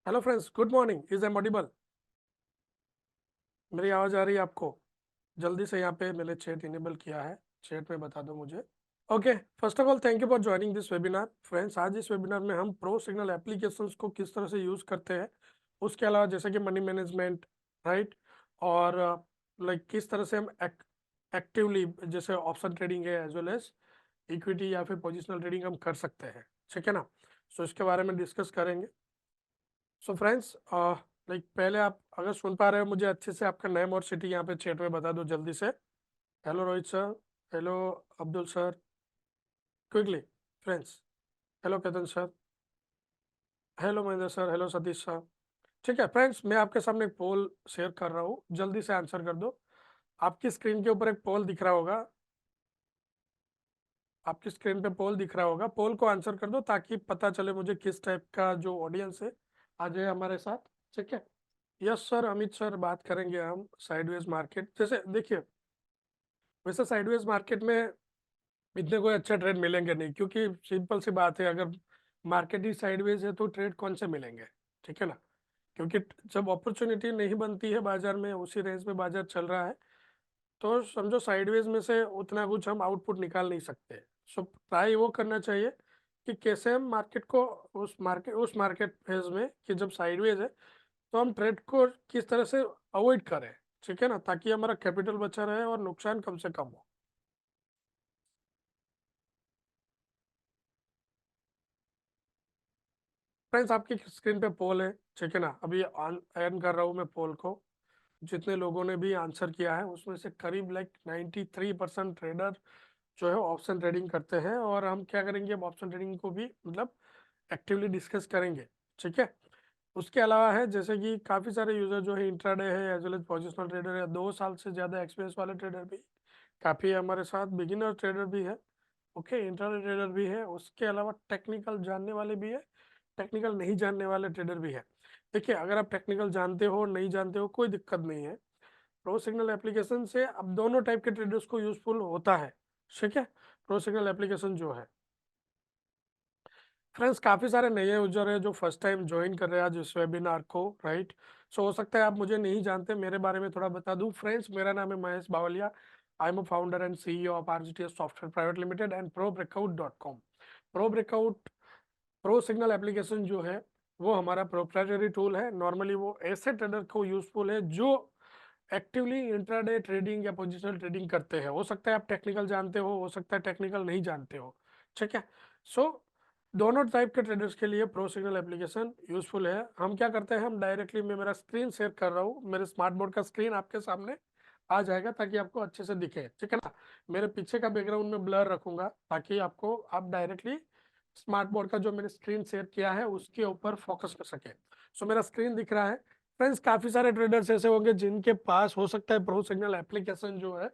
Hello friends, good morning. Is am audible? मेरी आवाज़ आ रही है आपको? जल्दी से यहाँ पे मैंने चैट इनेबल किया है, चैट में बता दो मुझे। Okay, first of all thank you for joining this webinar. Friends, आज इस वेबिनार में हम प्रो सिग्नल एप्लीकेशंस को किस तरह से यूज़ करते हैं, उसके अलावा जैसे कि मनी मैनेजमेंट, राइट, और लाइक किस तरह से हम एक्टिवली जैसे ऑप्शन ट्रेडिंग है एज वेल एज इक्विटी या फिर पोजिशनल ट्रेडिंग हम कर सकते हैं, ठीक है ना। सो इसके बारे में डिस्कस करेंगे। सो फ्रेंड्स, लाइक पहले आप अगर सुन पा रहे हो मुझे अच्छे से, आपका नेम और सिटी यहाँ पे चैट में बता दो जल्दी से। Hello Rohit sir, hello Abdul sir, quickly friends. Hello Ketan sir, hello Mahendra sir, hello Satish sir. ठीक है फ्रेंड्स, मैं आपके सामने एक पोल शेयर कर रहा हूँ, जल्दी से आंसर कर दो। आपकी स्क्रीन के ऊपर एक पोल दिख रहा होगा, आपकी स्क्रीन पे पोल दिख रहा होगा, पोल को आंसर कर दो ताकि पता चले मुझे किस टाइप का जो ऑडियंस है आ जाए हमारे साथ। ठीक है, यस सर, अमित सर, बात करेंगे हम साइडवेज मार्केट। जैसे देखिए, वैसे साइडवेज मार्केट में इतने कोई अच्छे ट्रेड मिलेंगे नहीं, क्योंकि सिंपल सी बात है, अगर मार्केट ही साइडवेज है तो ट्रेड कौन से मिलेंगे, ठीक है ना। क्योंकि जब अपॉर्चुनिटी नहीं बनती है बाजार में, उसी रेंज में बाजार चल रहा है, तो समझो साइडवेज में से उतना कुछ हम आउटपुट निकाल नहीं सकते। सो ट्राई वो करना चाहिए कि कैसे हम मार्केट को उस मार्केट फेज में कि जब साइडवेज है तो हम ट्रेड को किस तरह से अवॉइड करें, ठीक है ना, ताकि हमारा कैपिटल बचा रहे और नुकसान कम से कम हो। फ्रेंड्स, आपकी स्क्रीन पे पोल है, ठीक है ना, अभी ऑन कर रहा हूँ मैं पोल को। जितने लोगों ने भी आंसर किया है उसमें से करीब लाइक 93% ट्रेडर जो है ऑप्शन ट्रेडिंग करते हैं, और हम क्या करेंगे, अब ऑप्शन ट्रेडिंग को भी मतलब एक्टिवली डिस्कस करेंगे, ठीक है। उसके अलावा है जैसे कि काफ़ी सारे यूजर जो है इंट्राडे है as well as positional trader है, 2 साल से ज़्यादा एक्सपीरियंस वाले ट्रेडर भी काफ़ी है हमारे साथ, बिगिनर ट्रेडर भी है, ओके, इंट्राडे ट्रेडर भी है, उसके अलावा टेक्निकल जानने वाले भी है, टेक्निकल नहीं जानने वाले ट्रेडर भी है। देखिए, अगर आप टेक्निकल जानते हो नहीं जानते हो कोई दिक्कत नहीं है, प्रो सिग्नल एप्लीकेशन से अब दोनों टाइप के ट्रेडर्स को यूजफुल होता है, ठीक है। प्रो सिग्नल एप्लीकेशन जो है, फ्रेंड्स, काफ़ी सारे नए यूजर है जो फर्स्ट टाइम ज्वाइन कर रहे हैं आज इस वेबिनार को, राइट। सो हो सकता है आप मुझे नहीं जानते, मेरे बारे में थोड़ा बता दूं। फ्रेंड्स, मेरा नाम है Mahesh Bavaliya. I am a founder and CEO of RGTS software private limited and ProBreakout.com। Pro breakout, pro signal application जो है वो हमारा प्रोप्राइटरी टूल है। नॉर्मली वो ऐसे ट्रेडर को यूजफुल है जो एक्टिवली इंट्राडे ट्रेडिंग या पोजिशनल ट्रेडिंग करते हैं। हो सकता है आप टेक्निकल जानते हो सकता है टेक्निकल नहीं जानते हो, ठीक है। सो दोनों टाइप के ट्रेडर्स के लिए प्रो सिग्नल एप्लीकेशन यूजफुल है। हम क्या करते हैं, हम डायरेक्टली, मैं मेरा स्क्रीन शेयर कर रहा हूँ, मेरे स्मार्ट बोर्ड का स्क्रीन आपके सामने आ जाएगा ताकि आपको अच्छे से दिखे, ठीक है ना। मेरे पीछे का बैकग्राउंड में ब्लर रखूंगा ताकि आपको, आप डायरेक्टली स्मार्ट बोर्ड का जो मैंने स्क्रीन शेयर किया है उसके ऊपर फोकस कर सके। सो मेरा स्क्रीन दिख रहा है। फ्रेंड्स, काफी सारे ट्रेडर्स ऐसे होंगे जिनके पास हो सकता है प्रो सिग्नल एप्लीकेशन जो है,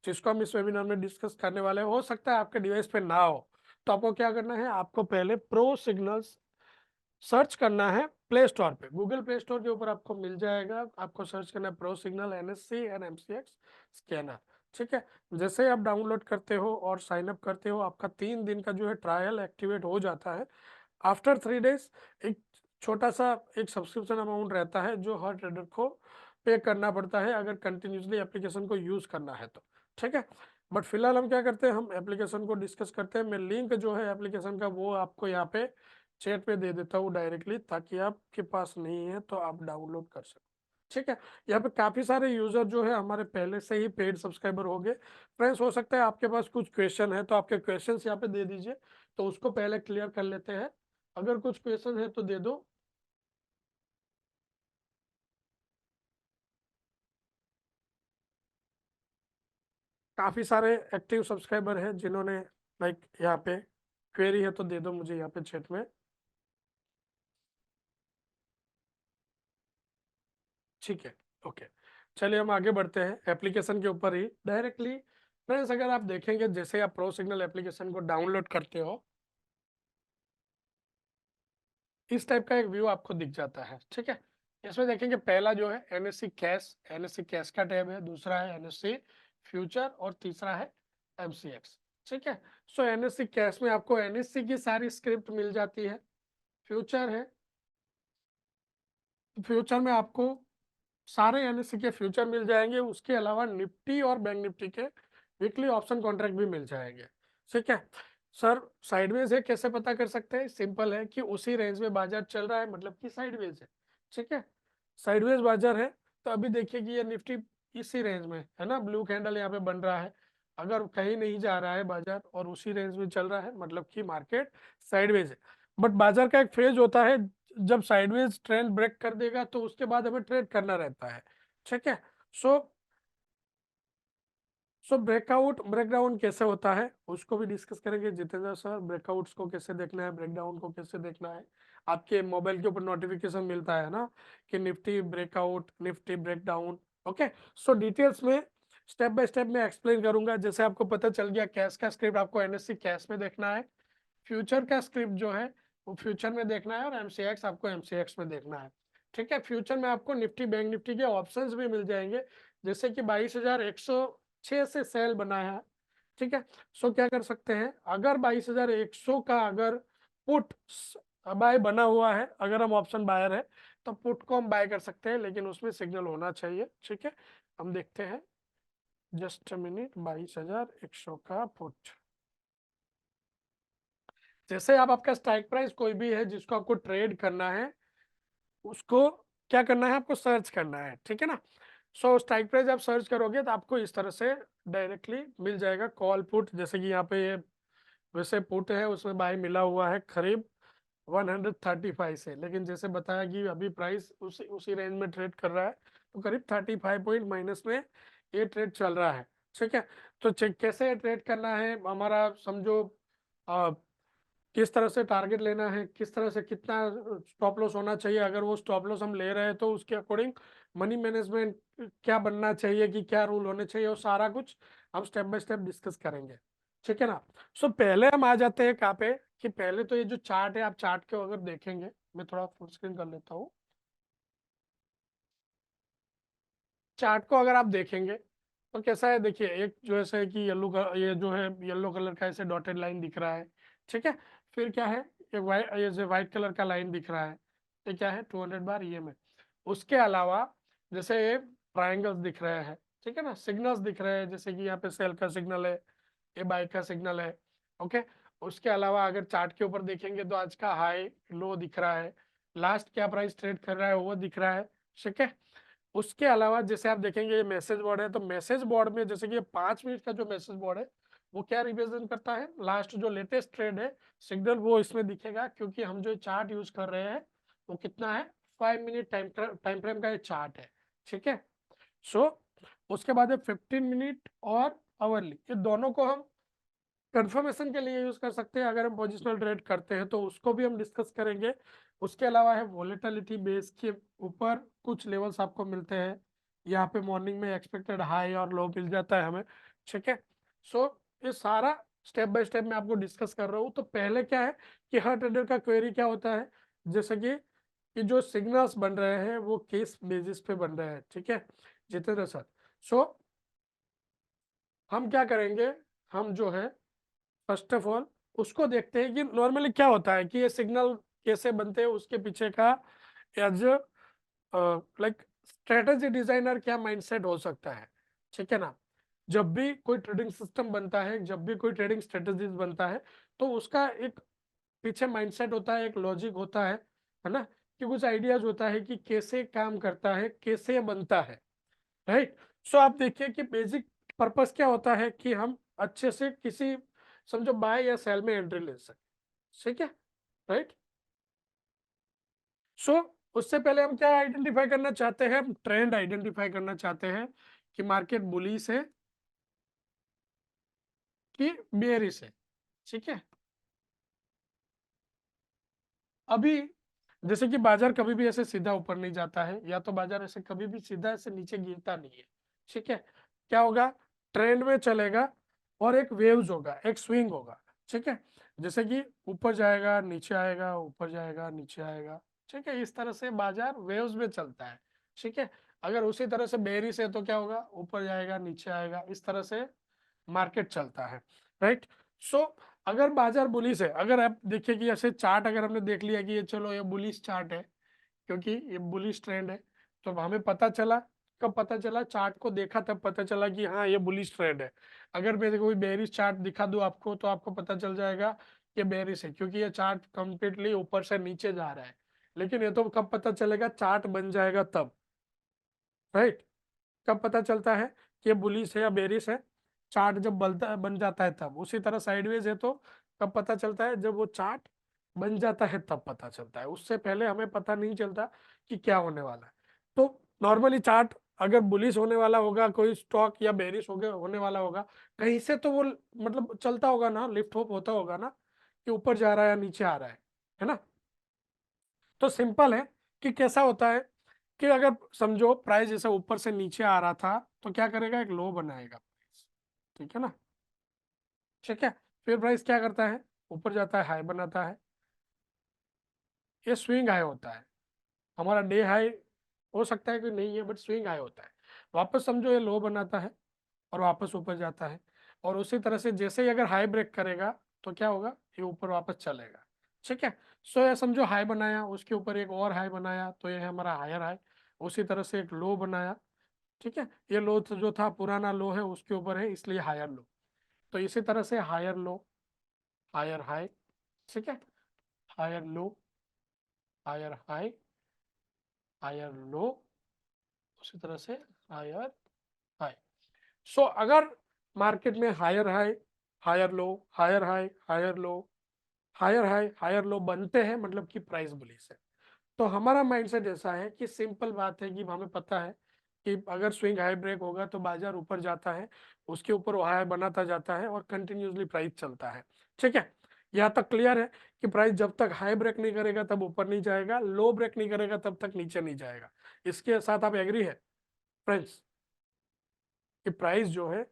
जिसको हम इस वेबिनार में डिस्कस करने वाले हैं, हो सकता है आपके डिवाइस पे ना हो। तो आपको क्या करना है, आपको पहले प्रो सिग्नल्स सर्च करना है प्ले स्टोर पे, गूगल प्ले स्टोर के ऊपर आपको मिल जाएगा। आपको सर्च करना है pro signal NSC and MCX scanner, ठीक है। जैसे ही आप डाउनलोड करते हो और साइन अप करते हो, आपका 3 दिन का जो है ट्रायल एक्टिवेट हो जाता है। आफ्टर 3 डेज एक छोटा सा एक सब्सक्रिप्शन अमाउंट रहता है जो हर ट्रेडर को पे करना पड़ता है अगर कंटिन्यूसली एप्लीकेशन को यूज करना है तो, ठीक है। बट फिलहाल हम क्या करते हैं, हम एप्लीकेशन को डिस्कस करते हैं। मैं लिंक जो है एप्लीकेशन का वो आपको यहाँ पे चैट पे दे देता हूँ डायरेक्टली, ताकि आपके पास नहीं है तो आप डाउनलोड कर सको, ठीक है। यहाँ पे काफी सारे यूजर जो है हमारे पहले से ही पेड सब्सक्राइबर हो गए। फ्रेंड्स, हो सकता है आपके पास कुछ क्वेश्चन है तो आपके क्वेश्चंस यहाँ पे दे दीजिए, तो उसको पहले क्लियर कर लेते हैं। अगर कुछ क्वेश्चन है तो दे दो। काफी सारे एक्टिव सब्सक्राइबर हैं जिन्होंने लाइक यहाँ पे क्वेरी है तो दे दो मुझे यहाँ पे चैट में, ठीक है। ओके, चलिए हम आगे बढ़ते हैं एप्लीकेशन के ऊपर ही डायरेक्टली। फ्रेंड्स, अगर आप देखेंगे जैसे आप प्रो सिग्नल एप्लीकेशन को डाउनलोड करते हो, इस टाइप का एक व्यू आपको दिख जाता है, ठीक है। इसमें देखेंगे पहला जो है NSC कैश का टैब है, दूसरा है NSC फ्यूचर और तीसरा है MCX, ठीक है। सो NSC कैश में आपको NSC की सारी स्क्रिप्ट मिल जाती है, फ्यूचर है तो फ्यूचर में आपको सारे एनएससी के फ्यूचर मिल जाएंगे, उसके अलावा निफ्टी और बैंक निफ्टी के वीकली ऑप्शन कॉन्ट्रैक्ट भी मिल जाएंगे। ठीक है सर, साइडवेज है कैसे पता कर सकते हैं? सिंपल है कि उसी रेंज में बाजार चल रहा है, मतलब कि साइडवेज है। ठीक है, साइडवेज बाजार है तो अभी देखिए कि ये निफ्टी इसी रेंज में है ना, ब्लू कैंडल यहाँ पे बन रहा है। अगर कहीं नहीं जा रहा है बाजार और उसी रेंज में चल रहा है, मतलब कि मार्केट साइडवेज है। बट बाजार का एक फेज होता है, जब साइडवेज ट्रेंड ब्रेक कर देगा तो उसके बाद हमें ट्रेड करना रहता है। ठीक है, सो ब्रेकआउट ब्रेकडाउन कैसे होता है उसको भी डिस्कस करेंगे जितेंद्र सर। ब्रेकआउट्स को कैसे देखना है, ब्रेकडाउन को कैसे देखना है, आपके मोबाइल के ऊपर नोटिफिकेशन मिलता है ना कि Nifty breakout, Nifty breakdown. Okay, so details में स्टेप बाय स्टेप में एक्सप्लेन करूंगा। जैसे आपको पता चल गया कैश का स्क्रिप्ट आपको एनएससी कैश में देखना है, फ्यूचर का स्क्रिप्ट जो है वो फ्यूचर में देखना है, और एमसीएक्स आपको एमसीएक्स में देखना है। ठीक है, फ्यूचर में आपको निफ्टी बैंक निफ्टी के ऑप्शंस भी मिल जाएंगे, जैसे कि 22,106 से सेल बना है। ठीक है, सो क्या कर सकते हैं, अगर 22,100 का अगर पुट बाय बना हुआ है, अगर हम ऑप्शन बायर है तो पुट को हम बाय कर सकते हैं, लेकिन उसमें सिग्नल होना चाहिए। ठीक है, हम देखते हैं, जस्ट मिनट, 22,100 का पुट। जैसे आप, आपका स्ट्राइक प्राइस कोई भी है जिसको आपको ट्रेड करना है, उसको क्या करना है, आपको सर्च करना है। ठीक है ना, सो स्ट्राइक प्राइस आप सर्च करोगे तो आपको इस तरह से डायरेक्टली मिल जाएगा कॉल पुट। जैसे कि यहाँ पे ये वैसे पुट है, उसमें बाय मिला हुआ है करीब 135 से, लेकिन जैसे बताया कि अभी प्राइस उसी उसी रेंज में ट्रेड कर रहा है, तो करीब 35 पॉइंट माइनस में ये ट्रेड चल रहा है। ठीक है, तो चेक कैसे ट्रेड करना है हमारा, समझो किस तरह से टारगेट लेना है, किस तरह से कितना स्टॉप लॉस होना चाहिए, अगर वो स्टॉप लॉस हम ले रहे हैं तो उसके अकॉर्डिंग मनी मैनेजमेंट क्या बनना चाहिए, कि क्या रूल होने चाहिए, वो सारा कुछ हम स्टेप बाय स्टेप डिस्कस करेंगे। ठीक है ना, सो पहले हम आ जाते हैं कहाँ पे, कि पहले तो ये जो चार्ट है, आप चार्ट को अगर देखेंगे, मैं थोड़ा फुल स्क्रीन कर लेता हूँ। चार्ट को अगर आप देखेंगे तो कैसा है, देखिए एक जो ऐसे कि ये जो है येलो कलर का ऐसे डॉटेड लाइन दिख रहा है। ठीक है, फिर क्या है, ये जो व्हाइट कलर का लाइन दिख रहा है, ये क्या है, 200 बार ये में। उसके अलावा जैसे ये ट्राइंगल्स दिख रहे हैं, ठीक है ना, सिग्नल्स दिख रहे हैं, जैसे कि यहाँ पे सेल का सिग्नल है, ये बाय का सिग्नल है। ओके, उसके अलावा अगर चार्ट के ऊपर देखेंगे तो आज का हाई लो दिख रहा है, लास्ट क्या प्राइस ट्रेड कर रहा है वो दिख रहा है। ठीक है, उसके अलावा जैसे आप देखेंगे ये मैसेज बोर्ड है, तो मैसेज बोर्ड में जैसे कि ये 5 मिनट का जो मैसेज बोर्ड है वो क्या रिप्रेजेंट करता है, लास्ट जो लेटेस्ट ट्रेड है सिग्नल, वो इसमें दिखेगा, क्योंकि हम जो चार्ट यूज कर रहे हैं वो कितना है, 5 मिनट टाइम फ्रेम का ये चार्ट है। ठीक है, सो उसके बाद है 15 मिनट और आवरली, ये दोनों को हम कंफर्मेशन के लिए यूज कर सकते हैं, अगर हम पोजिशनल ट्रेड करते हैं तो उसको भी हम डिस्कस करेंगे। उसके अलावा है वोलेटिलिटी बेस के ऊपर कुछ लेवल्स आपको मिलते हैं, यहाँ पे मॉर्निंग में एक्सपेक्टेड हाई और लो मिल जाता है हमें। ठीक है, सो ये सारा स्टेप बाय स्टेप मैं आपको डिस्कस कर रहा हूँ। तो पहले क्या है कि हर ट्रेडर का क्वेरी क्या होता है, जैसे कि जो सिग्नल्स बन रहे हैं वो किस बेसिस पे बन रहे हैं। ठीक है जितेंद्र सर, सो हम क्या करेंगे, हम जो है फर्स्ट ऑफ ऑल उसको देखते हैं कि नॉर्मली क्या होता है, कि ये सिग्नल कैसे बनते हैं, उसके पीछे का एज लाइक स्ट्रेटेजी डिजाइनर क्या माइंडसेट हो सकता है। ठीक है ना, जब भी कोई ट्रेडिंग सिस्टम बनता है, जब भी कोई ट्रेडिंग स्ट्रेटेजीज बनता है, तो उसका एक पीछे माइंडसेट होता है, एक लॉजिक होता है ना, कि कुछ आइडियाज होता है कि कैसे काम करता है, कैसे बनता है। राइट, सो आप देखिए कि बेसिक पर्पस क्या होता है, कि हम अच्छे से किसी, समझो बाय या सेल में एंट्री ले सके। ठीक है, राइट, सो उससे पहले हम क्या आइडेंटिफाई करना चाहते हैं, हम ट्रेंड आइडेंटिफाई करना चाहते हैं कि मार्केट बुलिश है कि बेयरिश है। ठीक है, अभी जैसे कि बाजार कभी भी ऐसे सीधा ऊपर नहीं जाता है, या तो बाजार ऐसे कभी भी सीधा ऐसे नीचे गिरता नहीं है। ठीक है, क्या होगा, ट्रेंड में चलेगा और एक वेव्स होगा, एक स्विंग होगा। ठीक है, जैसे कि ऊपर जाएगा नीचे आएगा, ऊपर जाएगा नीचे आएगा। ठीक है, इस तरह से बाजार वेव्स में चलता है। ठीक है, अगर उसी तरह से बेरिश है तो क्या होगा, ऊपर जाएगा नीचे आएगा, इस तरह से मार्केट चलता है। राइट, सो अगर बाजार बुलिश है, अगर आप देखिए कि ऐसे चार्ट अगर हमने देख लिया कि ये चलो ये बुलिश चार्ट है, क्योंकि ये बुलिश ट्रेंड है। तो हमें पता चला, कब पता चला? चार्ट को देखा तब पता चला कि हाँ ये बुलिश ट्रेंड है। अगर मैं कोई बेरिश चार्ट दिखा दूं आपको तो आपको पता चल जाएगा कि बेरिश है, क्योंकि ये चार्ट कंप्लीटली ऊपर से नीचे जा रहा है। लेकिन ये तो कब पता चलेगा? चार्ट बन जाएगा तब, राइट? कब पता चलता है कि ये बुलिश है या बेरिश है? चार्ट जब बन जाता है तब। उसी तरह साइडवेज है तो कब पता चलता है? जब वो चार्ट बन जाता है तब पता चलता है। उससे पहले हमें पता नहीं चलता कि क्या होने वाला है। तो नॉर्मली चार्ट अगर बुलिश होने वाला होगा, कोई स्टॉक या बेरिश होने वाला होगा, कहीं से तो वो मतलब चलता होगा ना, लिफ्ट होप होता होगा ना, कि ऊपर जा रहा है या नीचे आ रहा है ना? तो सिंपल है कि कैसा होता है कि अगर समझो प्राइस जैसे ऊपर से नीचे आ रहा था तो क्या करेगा? एक लो बनाएगा प्राइस, ठीक है ना? ठीक है। फिर प्राइस क्या करता है? ऊपर जाता है, हाई बनाता है। ये स्विंग हाई होता है। हमारा डे हाई हो सकता है कि नहीं है, बट स्विंग हाई होता है। वापस समझो ये लो बनाता है और वापस ऊपर जाता है। और उसी तरह से जैसे ही अगर हाई ब्रेक करेगा तो क्या होगा? ये ऊपर वापस चलेगा, ठीक है। सो ये समझो हाई बनाया, उसके ऊपर एक और हाई बनाया, तो ये है हमारा हायर हाई। उसी तरह से एक लो बनाया, ठीक है। ये लो जो था पुराना लो है, उसके ऊपर है, इसलिए हायर लो। तो इसी तरह से हायर लो, हायर हाई, ठीक है। Higher low, higher high, higher low, उसी तरह से हायर हाई। सो अगर मार्केट में higher high, higher low, higher high, higher low, higher high, higher low बनते हैं, मतलब कि प्राइस बुलिश है। तो हमारा माइंडसेट ऐसा है कि सिंपल बात है कि हमें पता है कि अगर स्विंग हाई ब्रेक होगा तो बाजार ऊपर जाता है, उसके ऊपर वो हाई बनाता जाता है और कंटिन्यूसली प्राइस चलता है, ठीक है। यहाँ तक क्लियर है कि प्राइस जब तक हाई ब्रेक नहीं करेगा तब ऊपर नहीं जाएगा, लो ब्रेक नहीं करेगा तब तक नीचे नहीं जाएगा। इसके साथ आप एग्री है फ्रेंड्स कि प्राइस जो है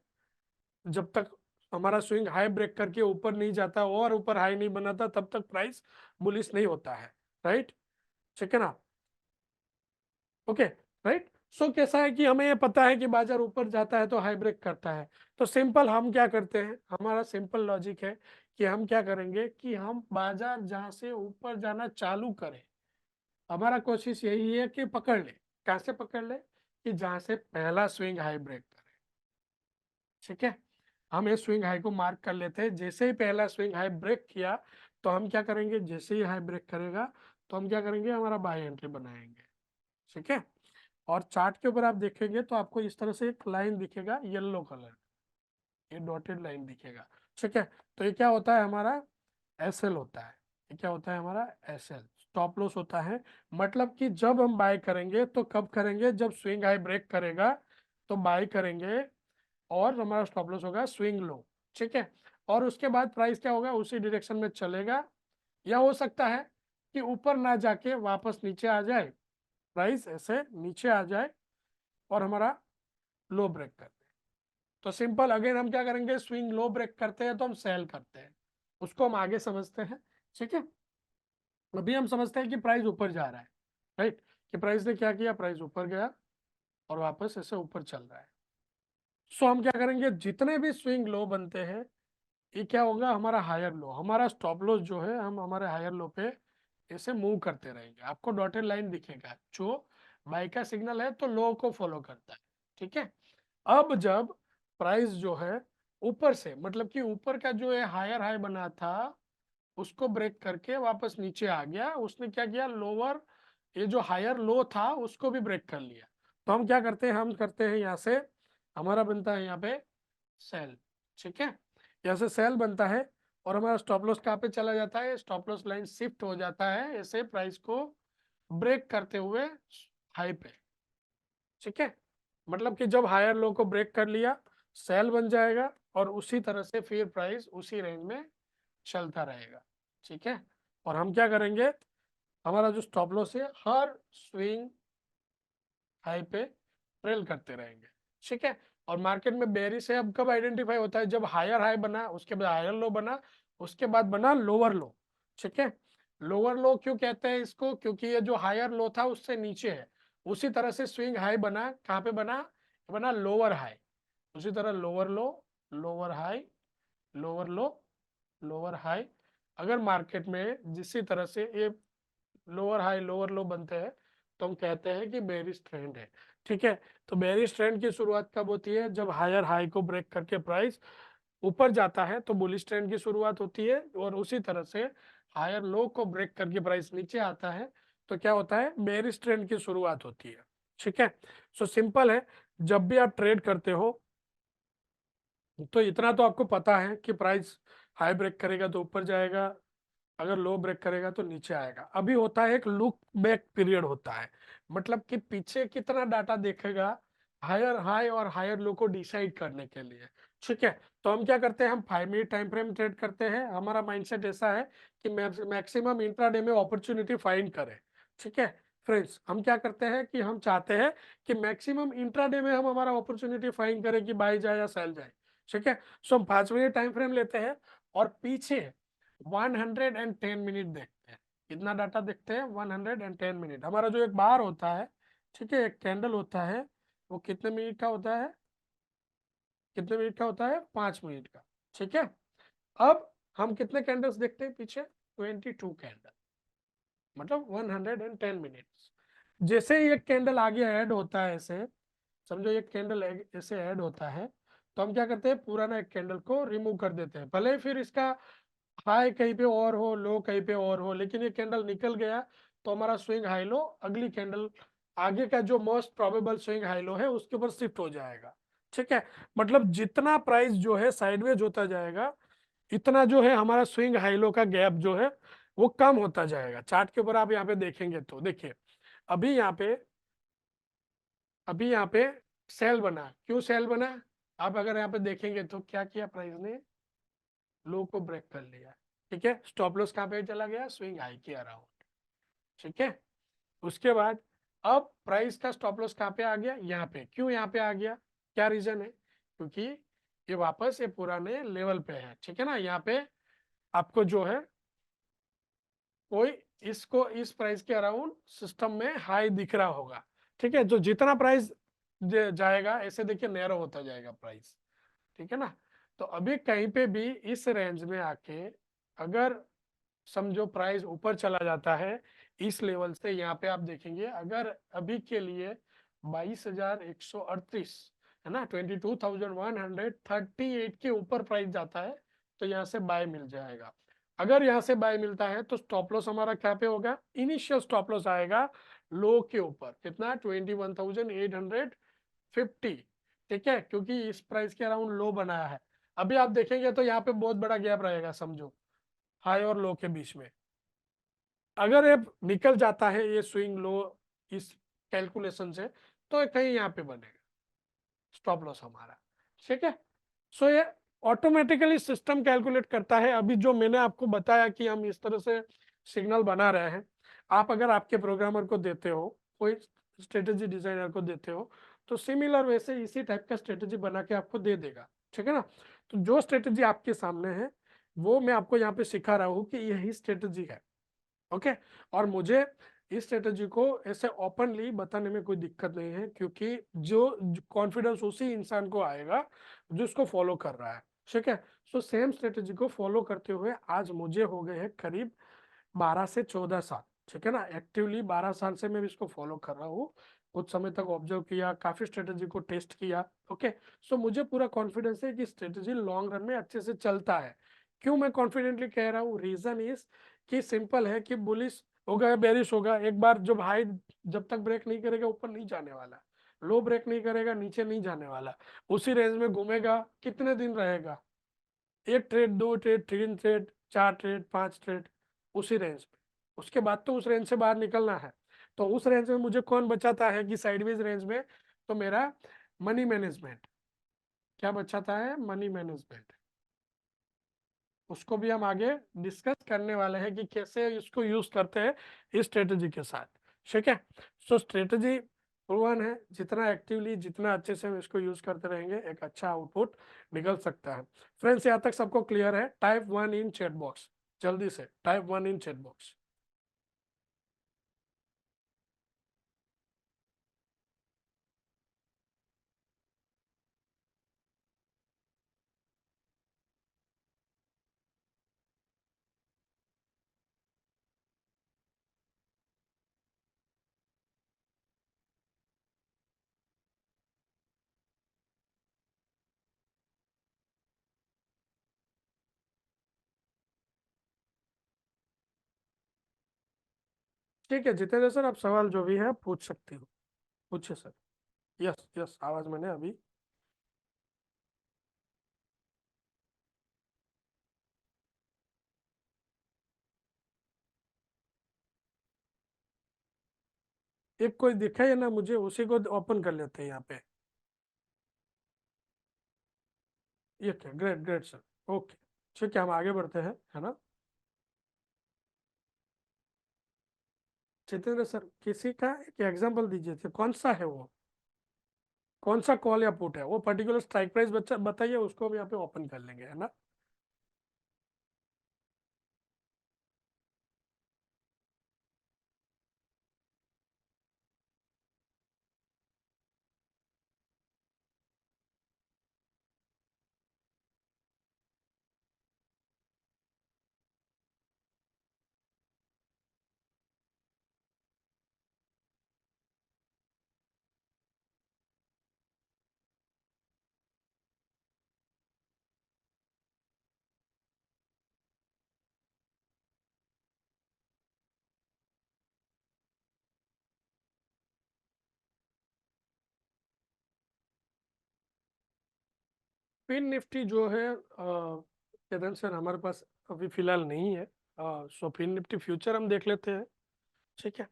जब तक हमारा स्विंग हाई ब्रेक करके ऊपर नहीं जाता और ऊपर हाई नहीं बनाता तब तक प्राइस बुलिश नहीं होता है, राइट? ठीक है ना? Okay, right. सो कैसा है कि हमें ये पता है कि बाजार ऊपर जाता है तो हाई ब्रेक करता है। तो सिंपल हम क्या करते हैं, हमारा सिंपल लॉजिक है कि हम क्या करेंगे कि हम बाजार जहां से ऊपर जाना चालू करें, हमारा कोशिश यही है कि पकड़ ले। कैसे पकड़ ले? कि जहां से पहला स्विंग हाई ब्रेक करे, ठीक है। हम इस स्विंग हाई को मार्क कर लेते हैं। जैसे ही पहला स्विंग हाई ब्रेक किया तो हम क्या करेंगे? जैसे ही हाई ब्रेक करेगा तो हम क्या करेंगे? हमारा बाय एंट्री बनाएंगे, ठीक है। और चार्ट के ऊपर आप देखेंगे तो आपको इस तरह से एक लाइन दिखेगा येलो कलर, ये डॉटेड लाइन दिखेगा, ठीक है। तो ये क्या होता है? हमारा एसएल होता है। ये क्या होता है? हमारा एसएल, स्टॉप लॉस होता है। मतलब कि जब हम बाय करेंगे तो कब करेंगे? जब स्विंग हाई ब्रेक करेगा तो बाय करेंगे, और हमारा स्टॉप लॉस होगा स्विंग लो, ठीक है। और उसके बाद प्राइस क्या होगा? उसी डायरेक्शन में चलेगा, या हो सकता है कि ऊपर ना जाके वापस नीचे आ जाए, प्राइस ऐसे नीचे आ जाए और हमारा लो ब्रेक कर दे। तो सिंपल अगेन हम क्या करेंगे? स्विंग लो ब्रेक करते हैं तो हम सेल करते हैं, उसको हम आगे समझते हैं, ठीक है। अभी हम समझते हैं कि प्राइस ऊपर जा रहा है, राइट? कि प्राइस ने क्या किया? प्राइस ऊपर गया और वापस ऐसे ऊपर चल रहा है। सो हम क्या करेंगे? जितने भी स्विंग लो बनते हैं, ये क्या होगा? हमारा हायर लो, हमारा स्टॉप लॉस जो है, हम हमारे हायर लो पे ऐसे मूव करते रहेंगे। आपको डॉटेड लाइन दिखेगा, जो बाई का सिग्नल है तो लो को फॉलो करता है, ठीक है। अब जब प्राइस जो है ऊपर से, मतलब कि ऊपर का जो है हायर हाई बना था, उसको ब्रेक करके वापस नीचे आ गया, उसने क्या किया? लोअर, ये जो हायर लो था उसको भी ब्रेक कर लिया। तो हम क्या करते हैं? हम करते हैं यहाँ से, हमारा बनता है यहाँ पे सेल, ठीक है। यहाँ से सेल बनता है और हमारा स्टॉप लॉस कहाँ पे चला जाता है? स्टॉप लॉस लाइन शिफ्ट हो जाता है ऐसे प्राइस को ब्रेक करते हुए हाई पे, ठीक है। मतलब कि जब हायर लो को ब्रेक कर लिया, सेल बन जाएगा और उसी तरह से फिर प्राइस उसी रेंज में चलता रहेगा, ठीक है। और हम क्या करेंगे? हमारा जो स्टॉप लॉस है हर स्विंग हाई पे ट्रेल करते रहेंगे, ठीक है। और मार्केट में बेरिश है अब कब आइडेंटिफाई होता है? जब हायर हाई बना, उसके बाद हायर लो बना, उसके बाद बना लोअर लो, ठीक है। लोअर लो क्यों कहते हैं इसको? क्योंकि ये जो हायर लो था उससे नीचे है। उसी तरह से स्विंग हाई बना, कहाँ पे बना? बना लोअर हाई। उसी तरह लोअर लो, लोअर हाई, लोअर लो, लोअर हाई। अगर मार्केट में जिसी तरह से ये लोअर हाई लोअर लो बनते हैं तो हम कहते हैं कि बेरिश ट्रेंड है। ठीक है, तो बेरिश ट्रेंड की शुरुआत कब होती है? जब हायर हाई को ब्रेक करके प्राइस ऊपर जाता है तो बुलिश ट्रेंड की शुरुआत होती है, और उसी तरह से हायर लो को ब्रेक करके प्राइस नीचे आता है तो क्या होता है? बेरिश ट्रेंड की शुरुआत होती है। ठीक है, सो सिंपल है, जब भी आप ट्रेड करते हो तो इतना तो आपको पता है कि प्राइस हाई ब्रेक करेगा तो ऊपर जाएगा, अगर लो ब्रेक करेगा तो नीचे आएगा। अभी होता है एक लुक बैक पीरियड होता है, मतलब कि पीछे कितना डाटा देखेगा हायर हाई और हायर लो को डिसाइड करने के लिए। ठीक है, तो हम क्या करते हैं? हम 5 मिनट टाइम फ्रेम ट्रेड करते हैं। हमारा माइंडसेट ऐसा है कि मैक्सिमम इंट्राडे में अपॉर्चुनिटी फाइंड करें। ठीक है फ्रेंड्स, हम क्या करते हैं कि हम चाहते हैं कि मैक्सिमम इंट्राडे में हम हमारा अपॉर्चुनिटी फाइंड करें कि बाई जाए या सेल जाए। ठीक है, सो हम 5 मिनट टाइम फ्रेम लेते हैं और पीछे 110 मिनट देखते हैं। कितना डाटा देखते हैं? 110 मिनट। हमारा जो एक बार होता है, ठीक है, एक कैंडल होता है, वो कितने मिनट का होता है? कितने मिनट का होता है? 5 मिनट का। ठीक है, अब हम कितने कैंडल्स देखते हैं पीछे? 22 कैंडल, मतलब 110 मिनट्स। जैसे ही एक कैंडल आगे ऐड होता है, ऐसे समझो एक कैंडल ऐसे ऐड होता है, तो हम क्या करते हैं? पुराना एक कैंडल को रिमूव कर देते हैं, भले ही फिर इसका हाई कहीं पे और हो, लो कहीं पे और हो, लेकिन ये कैंडल निकल गया तो हमारा स्विंग हाई लो अगली कैंडल आगे का जो most probable swing high low है उसके ऊपर शिफ्ट हो जाएगा। ठीक है, मतलब जितना प्राइस जो है साइडवेज होता जाएगा, इतना जो है हमारा स्विंग हाई लो का गैप जो है वो कम होता जाएगा। चार्ट के ऊपर आप यहाँ पे देखेंगे तो देखिए, अभी यहाँ पे अभी यहाँ पे सेल बना। क्यों सेल बना? आप अगर यहाँ पे देखेंगे तो क्या किया प्राइस ने? लो को ब्रेक कर लिया। ठीक है, स्टॉप लॉस कहाँ पे चला गया? स्विंग हाई के अराउंड। ठीक है, उसके बाद अब प्राइस का स्टॉप लॉस कहाँ पे आ गया? यहाँ पे। क्यों यहाँ पे आ गया? क्या रीजन है? क्योंकि ये वापस ये पुराने लेवल पे है। ठीक है ना, यहाँ पे आपको जो है कोई इसको इस प्राइस के अराउंड सिस्टम में हाई दिख रहा होगा। ठीक है, जो जितना प्राइस जाएगा ऐसे देखिए नैरो होता जाएगा प्राइस। ठीक है ना, तो अभी कहीं पे भी इस रेंज में आके अगर समझो प्राइस ऊपर चला जाता है इस लेवल से, यहाँ पे आप देखेंगे अगर अभी के लिए 22,138 है ना, 22,138 के ऊपर प्राइस जाता है तो यहाँ से बाय मिल जाएगा। अगर यहाँ से बाय मिलता है तो स्टॉप लॉस हमारा क्या पे होगा? इनिशियल स्टॉप लॉस आएगा लो के ऊपर, कितना? 21,850। ठीक है, क्योंकि इस प्राइस के अराउंड लो बनाया है। अभी आप देखेंगे तो यहाँ पे बहुत बड़ा गैप रहेगा, समझो हाई और लो के बीच में। अगर ये निकल जाता है ये स्विंग लो इस कैलकुलेशन से, तो कहीं यहाँ पे बनेगा स्टॉप लॉस हमारा। ठीक है, सो ये ऑटोमेटिकली सिस्टम कैलकुलेट करता है। अभी जो मैंने आपको बताया कि हम इस तरह से सिग्नल बना रहे हैं, आप अगर आपके प्रोग्रामर को देते हो, कोई स्ट्रेटेजी डिजाइनर को देते हो, तो सिमिलर वैसे इसी टाइप का स्ट्रेटेजी बना के आपको दे देगा। ठीक है ना, तो जो स्ट्रेटेजी आपके सामने है वो मैं आपको यहाँ पे सिखा रहा हूँ कि यही स्ट्रेटेजी है। ओके, और मुझे इस स्ट्रेटेजी को ऐसे ओपनली बताने में कोई दिक्कत नहीं है, क्योंकि जो कॉन्फिडेंस उसी इंसान को आएगा जो इसको फॉलो कर रहा है। ठीक है, सो सेम स्ट्रेटेजी को फॉलो करते हुए आज मुझे हो गए हैं करीब 12 से 14 साल। ठीक है ना, एक्टिवली 12 साल से मैं इसको फॉलो कर रहा हूँ। कुछ समय तक ऑब्जर्व किया, काफी स्ट्रेटेजी को टेस्ट किया। ओके, सो मुझे पूरा कॉन्फिडेंस है कि स्ट्रेटेजी लॉन्ग रन में अच्छे से चलता है। क्यों मैं कॉन्फिडेंटली कह रहा हूँ? रीजन इज कि सिंपल है कि बुलिश होगा या बेरिश होगा, एक बार जब हाई जब तक ब्रेक नहीं करेगा ऊपर नहीं जाने वाला, लो ब्रेक नहीं करेगा नीचे नहीं जाने वाला, उसी रेंज में घूमेगा। कितने दिन रहेगा? एक ट्रेड, दो ट्रेड, तीन ट्रेड, चार ट्रेड, पांच ट्रेड, उसी रेंज में। उसके बाद तो उस रेंज से बाहर निकलना है। तो उस रेंज में मुझे कौन बचाता है कि साइडवेज रेंज में? तो मेरा मनी मैनेजमेंट। क्या बचाता है? Money management. उसको भी हम आगे डिस्कस करने वाले हैं कि कैसे इसको यूज करते हैं इस स्ट्रेटेजी के साथ। ठीक है, सो स्ट्रेटेजी प्रूवन है, जितना एक्टिवली जितना अच्छे से हम इसको यूज करते रहेंगे एक अच्छा आउटपुट निकल सकता है। फ्रेंड्स, यहाँ तक सबको क्लियर है? टाइप 1 इन चैट बॉक्स, जल्दी से टाइप 1 इन चैट बॉक्स। ठीक है जितेंद्र सर, आप सवाल जो भी है पूछ सकते हो, पूछिए सर। यस यस, आवाज मैंने अभी। एक कोई दिखा है ना मुझे, उसी को ओपन कर लेते हैं यहाँ पे। ये क्या, ग्रेट ग्रेट सर, ओके। ठीक है, हम आगे बढ़ते हैं, है ना। जितेंद्र सर, किसी का एक एग्जांपल दीजिए थे, कौन सा है वो, कौन सा कॉल या पुट है वो, पर्टिकुलर स्ट्राइक प्राइस बच्चा बताइए, उसको हम यहाँ पे ओपन कर लेंगे, है ना। पिन निफ्टी जो है चेतन सर, हमारे पास अभी फिलहाल नहीं है। सो पिन निफ्टी फ्यूचर हम देख लेते हैं, ठीक है।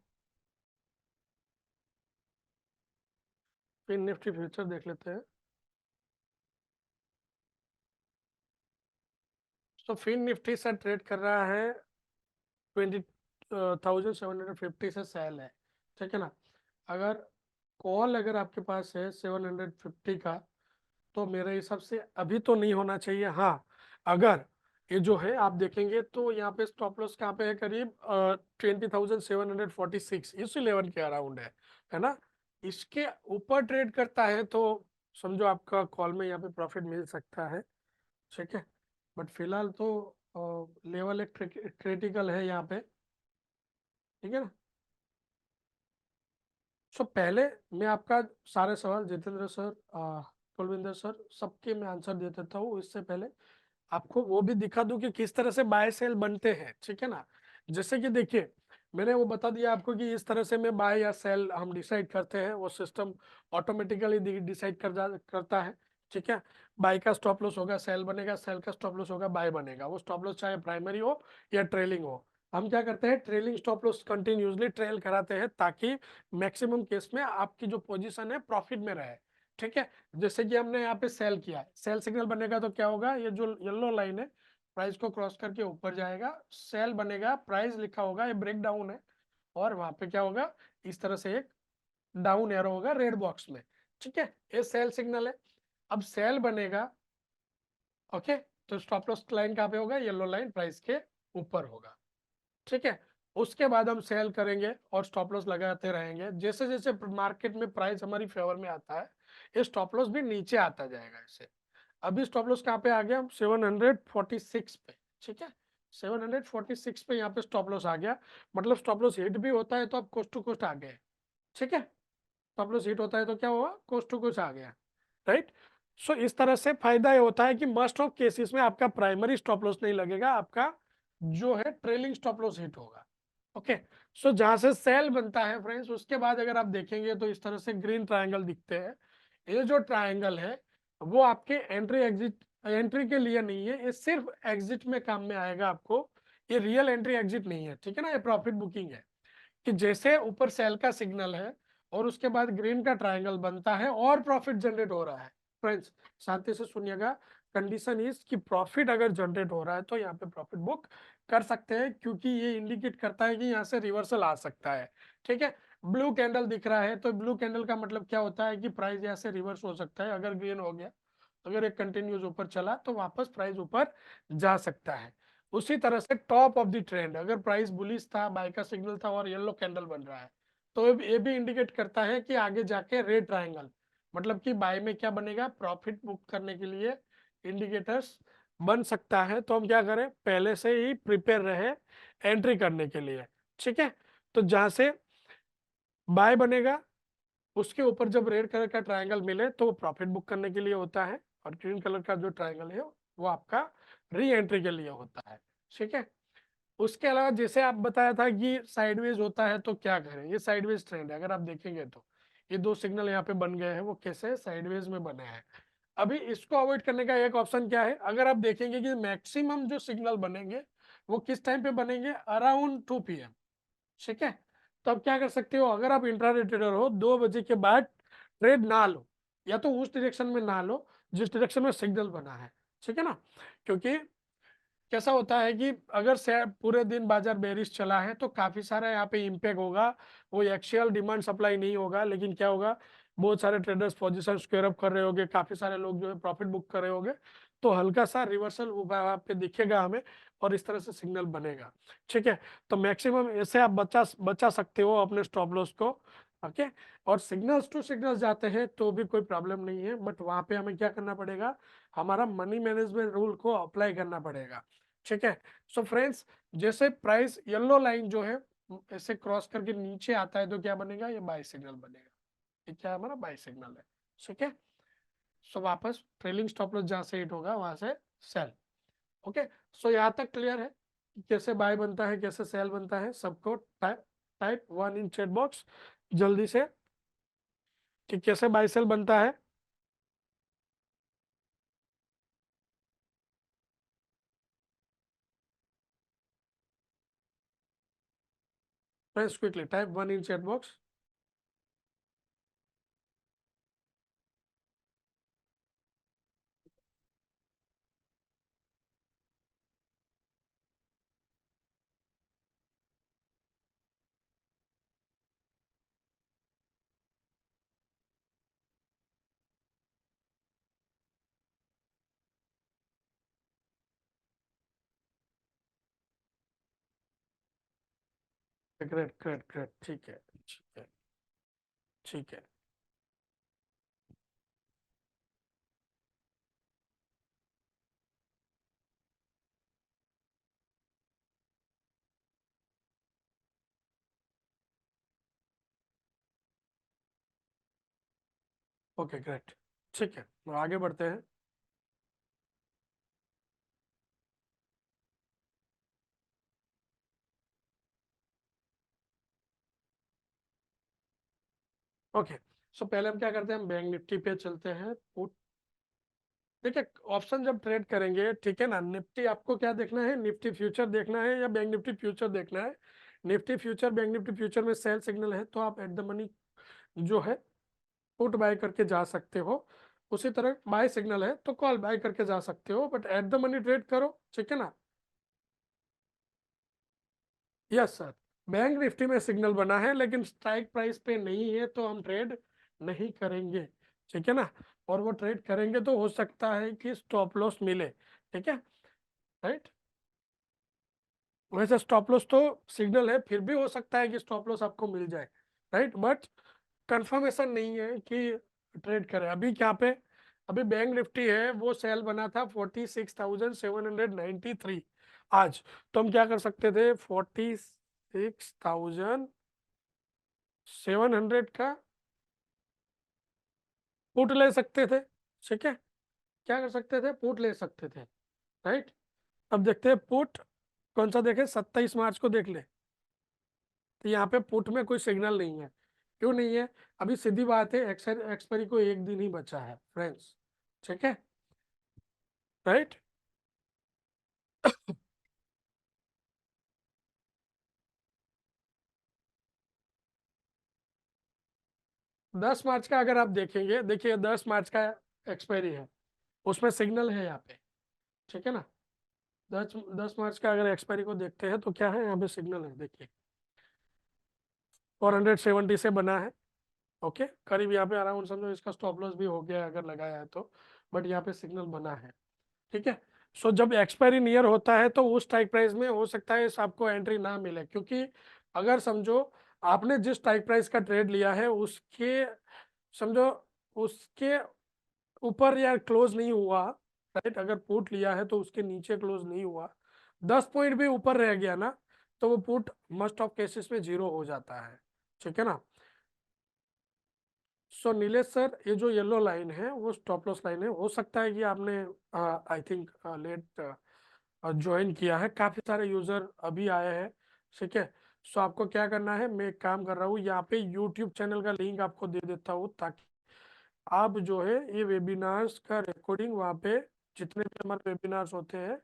पिन निफ्टी फ्यूचर देख लेते हैं। तो पिन निफ्टी सर ट्रेड कर रहा है 20,750 से सेल है, ठीक है ना। अगर कॉल अगर आपके पास है 750 का, तो मेरे हिसाब से अभी तो नहीं होना चाहिए। हाँ, अगर ये जो है आप देखेंगे तो यहाँ पे स्टॉप लॉस कहाँ पे है, करीब 20,746, इस लेवल के अराउंड है ना। इसके ऊपर ट्रेड करता है तो समझो आपका कॉल में यहाँ पे प्रॉफिट मिल सकता है, ठीक है। बट फिलहाल तो लेवल एक क्रिटिकल है यहाँ पे, ठीक है ना। सो पहले मैं आपका सारे सवाल जितेंद्र सर, कुलविंदर सर, सबके मैं आंसर दे देता हूँ। इससे पहले आपको वो भी दिखा दूं कि किस तरह से बाय सेल बनते हैं, ठीक है ना। जैसे कि देखिए, मैंने वो बता दिया आपको कि इस तरह से मैं बाय या सेल हम डिसाइड करते हैं, वो सिस्टम ऑटोमेटिकली डिसाइड करता है, ठीक है। बाय का स्टॉप लॉस होगा, सेल बनेगा, सेल का स्टॉप लॉस होगा, बाय बनेगा। वो स्टॉप लॉस चाहे प्राइमरी हो या ट्रेलिंग हो, हम क्या करते हैं, trailing stop loss continuously trail कराते हैं, ताकि मैक्सिमम केस में आपकी जो पोजीशन है प्रॉफिट में रहे, ठीक है। जैसे कि हमने यहाँ पे सेल किया है, सेल सिग्नल बनेगा तो क्या होगा, ये जो येलो लाइन है प्राइस को क्रॉस करके ऊपर जाएगा, सेल बनेगा, प्राइस लिखा होगा, ये ब्रेक डाउन है, और वहां पे क्या होगा, इस तरह से एक डाउन एरो होगा रेड बॉक्स में, ठीक है। ये सेल सिग्नल है। अब सेल बनेगा, ओके, तो स्टॉप लॉस लाइन कहाँ पे होगा, येलो लाइन प्राइस के ऊपर होगा, ठीक है। उसके बाद हम सेल करेंगे और स्टॉप लॉस लगाते रहेंगे। जैसे जैसे मार्केट में प्राइस हमारी फेवर में आता है, ये स्टॉप लॉस भी नीचे आता जाएगा ऐसे। अभी स्टॉप लॉस कहाँ पे आ गया, 746 पे, ठीक है। 746 पे यहाँ पे स्टॉप लॉस आ गया, मतलब स्टॉप लॉस हिट भी होता है तो आप कोस्ट टू कोस्ट आ गए, ठीक है। स्टॉप लॉस हिट होता है तो क्या हुआ, कोस्ट टू कोस्ट आ गया, राइट। सो इस तरह से फायदा ये होता है कि मोस्ट ऑफ केसेस में आपका प्राइमरी स्टॉप लॉस नहीं लगेगा, आपका जो है ट्रेलिंग स्टॉप लॉस हिट होगा, ओके। सो जहां से सेल बनता है फ्रेंड्स, उसके बाद अगर आप देखेंगे तो इस तरह से ग्रीन ट्रायंगल दिखते हैं। ये जो ट्रायंगल है वो आपके एंट्री एग्जिट, एंट्री के लिए नहीं है, ये सिर्फ एग्जिट में काम में आएगा आपको। ये रियल एंट्री एग्जिट नहीं है, ठीक है ना, ये प्रॉफिट बुकिंग है। कि जैसे ऊपर सेल का सिग्नल है और उसके बाद ग्रीन का ट्रायंगल बनता है और प्रॉफिट जनरेट हो रहा है, फ्रेंड्स शांति से सुनिएगा। कंडीशन इज कि प्रॉफिट अगर जनरेट हो रहा है तो यहाँ पे प्रॉफिट बुक कर सकते हैं, क्योंकि ये इंडिकेट करता है कि यहाँ से रिवर्सल आ सकता है, ठीक है। ब्लू कैंडल दिख रहा है तो ब्लू कैंडल का मतलब क्या होता है कि प्राइस यहाँ से रिवर्स हो सकता है। अगर ग्रीन हो गया, अगर एक कंटिन्यूज ऊपर चला तो वापस प्राइस ऊपर जा सकता है। उसी तरह से टॉप ऑफ द ट्रेंड, अगर प्राइस बुलिश था, बाय का सिग्नल था और येलो कैंडल बन रहा है, तो ये भी इंडिकेट करता है कि आगे जाके रेड ट्रायंगल, मतलब कि बाय में क्या बनेगा, प्रॉफिट बुक करने के लिए इंडिकेटर्स बन सकता है। तो हम क्या करें, पहले से ही प्रिपेयर रहे एंट्री करने के लिए, ठीक है। तो जहां से बाय बनेगा, उसके ऊपर जब रेड कलर का ट्रायंगल मिले तो वो प्रॉफिट बुक करने के लिए होता है, और ग्रीन कलर का जो ट्रायंगल है वो आपका री एंट्री के लिए होता है, ठीक है। उसके अलावा जैसे आप बताया था कि साइडवेज होता है तो क्या करें, ये साइडवेज ट्रेंड है, अगर आप देखेंगे तो ये दो सिग्नल यहाँ पे बन गए हैं, वो कैसे साइडवेज में बने हैं। अभी इसको अवॉइड करने का एक ऑप्शन क्या है, अगर आप देखेंगे कि मैक्सिमम जो सिग्नल बनेंगे वो किस टाइम पे बनेंगे, अराउंड 2 PM, ठीक है। तो आप क्या कर सकते हो, अगर आप इंट्राडे ट्रेडर हो, 2 बजे के बाद ट्रेड ना लो, या तो उस डायरेक्शन में ना लो जिस डायरेक्शन में सिग्नल बना है, ठीक है ना। क्योंकि कैसा होता है कि अगर पूरे दिन बाजार बेरिश चला है तो काफी सारा यहाँ पे इम्पैक्ट होगा, वो एक्चुअल डिमांड सप्लाई नहीं होगा, लेकिन क्या होगा, बहुत सारे ट्रेडर्स पोजीशन स्क्वायर अप कर रहे होंगे, काफी सारे लोग जो है प्रॉफिट बुक कर रहे होंगे, तो हल्का सा रिवर्सल वहाँ पे दिखेगा हमें, और इस तरह से सिग्नल बनेगा, ठीक है। तो मैक्सिमम ऐसे आप बचा सकते हो अपने स्टॉप लॉस को, ओके। और सिग्नल्स टू सिग्नल्स जाते हैं तो भी कोई प्रॉब्लम नहीं है, बट वहां पे हमें क्या करना पड़ेगा, हमारा मनी मैनेजमेंट रूल को अप्लाई करना पड़ेगा, ठीक है। सो फ्रेंड्स, जैसे प्राइस येलो लाइन जो है ऐसे क्रॉस करके नीचे आता है तो क्या बनेगा, ये बाय सिग्नल बनेगा, ये क्या है, हमारा बाय सिग्नल है, ठीक है। सो वापस ट्रेलिंग स्टॉप लॉस जहां से हिट होगा वहां से सेल, ओके। सो यहाँ तक क्लियर है कि कैसे बाय बनता है, कैसे सेल बनता है, सबको टाइप टाइप 1 इन चैट बॉक्स जल्दी से, कि कैसे बाय सेल बनता है। फ्रेंड्स क्विकली टाइप 1 इन chat box. Great great great, ठीक है, ठीक है, ठीक है। ओके ग्रेट, ठीक है, तो आगे बढ़ते हैं। ओके, सो पहले हम क्या करते हैं, हम बैंक निफ्टी पे चलते हैं। पुट, देखिए ऑप्शन जब ट्रेड करेंगे, ठीक है ना, निफ्टी आपको क्या देखना है, निफ्टी फ्यूचर देखना है या बैंक निफ्टी फ्यूचर देखना है। Nifty future, bank Nifty future में सेल सिग्नल है तो आप एट द मनी जो है पुट बाय करके जा सकते हो, उसी तरह बाय सिग्नल है तो कॉल बाय करके जा सकते हो, but at the money trade करो, ठीक है ना। यस सर, बैंक निफ्टी में सिग्नल बना है लेकिन स्ट्राइक प्राइस पे नहीं है तो हम ट्रेड नहीं करेंगे, ठीक है ना। और वो ट्रेड करेंगे तो हो सकता है कि स्टॉप लॉस मिले, ठीक है, राइट। वैसे स्टॉप लॉस तो सिग्नल है, फिर भी हो सकता है कि स्टॉप लॉस आपको मिल जाए, राइट, बट कंफर्मेशन नहीं है कि ट्रेड करें। अभी क्या पे, अभी बैंक निफ्टी है वो सेल बना था 46,793 आज, तो हम क्या कर सकते थे, 46,700 का पुट ले सकते थे, ठीक है। क्या कर सकते थे, पुट ले सकते थे, राइट। अब देखते हैं पुट कौन सा देखे, 27 मार्च को देख ले, तो यहाँ पे पुट में कोई सिग्नल नहीं है, क्यों नहीं है, अभी सीधी बात है, एक्सपायरी को एक दिन ही बचा है फ्रेंड्स, ठीक है, राइट। 10 मार्च का अगर आप देखेंगे, देखिए 10 मार्च का एक्सपायरी है, उसमें सिग्नल है यहाँ पे, ठीक है ना। 10 मार्च का अगर एक्सपायरी को देखते हैं तो क्या है, यहाँ पे सिग्नल है, देखिए 470 से बना है, ओके, करीब यहाँ पे अराउंड समझो इसका स्टॉप लॉस भी हो गया है अगर लगाया है तो, बट यहाँ पे सिग्नल बना है, ठीक है। सो जब एक्सपायरी नियर होता है तो उस स्ट्राइक प्राइस में हो सकता है आपको एंट्री ना मिले, क्योंकि अगर समझो आपने जिस स्ट्राइक प्राइस का ट्रेड लिया है उसके, समझो उसके ऊपर या क्लोज नहीं हुआ, राइट, अगर पुट लिया है तो उसके नीचे क्लोज नहीं हुआ, 10 पॉइंट भी ऊपर रह गया ना, तो वो पुट मस्ट ऑफ केसेस में जीरो हो जाता है, ठीक है ना। सो नीलेश सर, ये जो येलो लाइन है वो स्टॉप लॉस लाइन है, हो सकता है कि आपने आई थिंक लेट ज्वाइन किया है, काफी सारे यूजर अभी आए हैं, ठीक है। सो आपको क्या करना है, मैं एक काम कर रहा हूँ, यहाँ पे यूट्यूब चैनल का लिंक आपको दे देता हूँ, ताकि आप जो है ये वेबिनार्स का रिकॉर्डिंग वहाँ पे, जितने भी हमारे वेबिनार्स होते हैं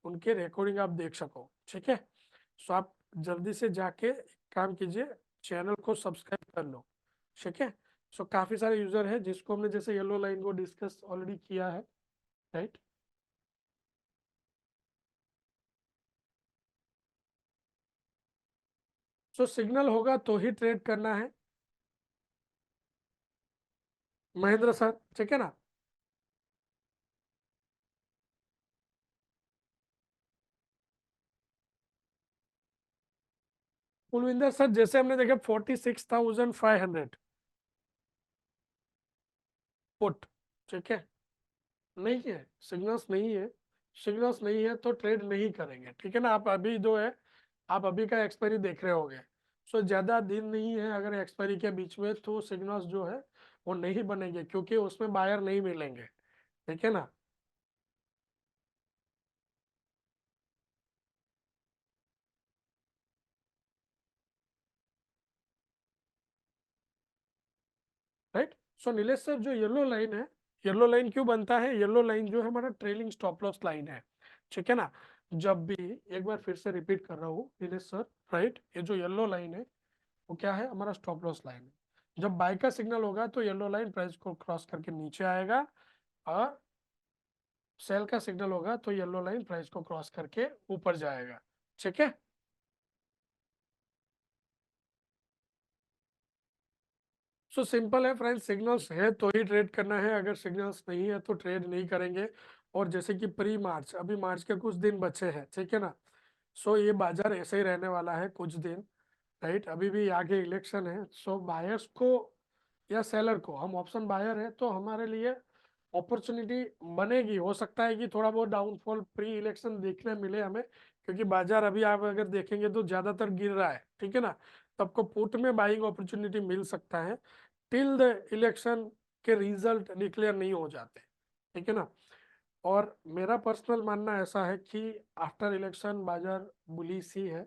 उनके रिकॉर्डिंग आप देख सको, ठीक है। सो आप जल्दी से जाके एक काम कीजिए, चैनल को सब्सक्राइब कर लो, ठीक है। सो काफी सारे यूजर है जिसको हमने जैसे येलो लाइन को डिस्कस ऑलरेडी किया है, राइट। सो सिग्नल होगा तो ही ट्रेड करना है, महेंद्र सर, ठीक है ना। कुलविंदर सर, जैसे हमने देखा 46,500 पुट, ठीक है। नहीं है, सिग्नल्स नहीं है, सिग्नल्स नहीं है तो ट्रेड नहीं करेंगे, ठीक है ना। आप अभी जो है, आप अभी का एक्सपायरी देख रहे होगे। सो ज्यादा दिन नहीं है अगर एक्सपायरी के बीच में, तो सिग्नल्स जो है वो नहीं बनेंगे, क्योंकि उसमें बायर नहीं मिलेंगे, ठीक है ना। राइट। सो नीलेश सर, जो येलो लाइन है, येलो लाइन क्यों बनता है, येलो लाइन जो है हमारा ट्रेलिंग स्टॉप लॉस लाइन है, ठीक है ना। जब भी, एक बार फिर से रिपीट कर रहा हूँ नीलेश सर, राइट, ये जो येलो लाइन है वो क्या है, हमारा स्टॉप लॉस लाइन है। जब बाय का सिग्नल होगा तो येलो लाइन प्राइस को क्रॉस करके नीचे आएगा, और सेल का सिग्नल होगा तो येलो लाइन प्राइस को क्रॉस करके ऊपर जाएगा, ठीक है। सो सिंपल है फ्रेंड्स, सिग्नल्स है तो ही ट्रेड करना है, अगर सिग्नल्स नहीं है तो ट्रेड नहीं करेंगे। और जैसे कि प्री मार्च, अभी मार्च के कुछ दिन बचे हैं, ठीक है ना। सो ये बाजार ऐसे ही रहने वाला है कुछ दिन, राइट। अभी भी आगे इलेक्शन है, सो बायर्स को या सेलर को, हम ऑप्शन बायर है तो हमारे लिए अपॉर्चुनिटी बनेगी। हो सकता है कि थोड़ा बहुत डाउनफॉल प्री इलेक्शन देखने मिले हमें, क्योंकि बाजार अभी आप अगर देखेंगे तो ज्यादातर गिर रहा है, ठीक है ना। तो आपको पुट में बाइंग अपॉर्चुनिटी मिल सकता है, टिल द इलेक्शन के रिजल्ट डिक्लेयर नहीं हो जाते, ठीक है ना। और मेरा पर्सनल मानना ऐसा है कि आफ्टर इलेक्शन बाजार बुलिश ही है।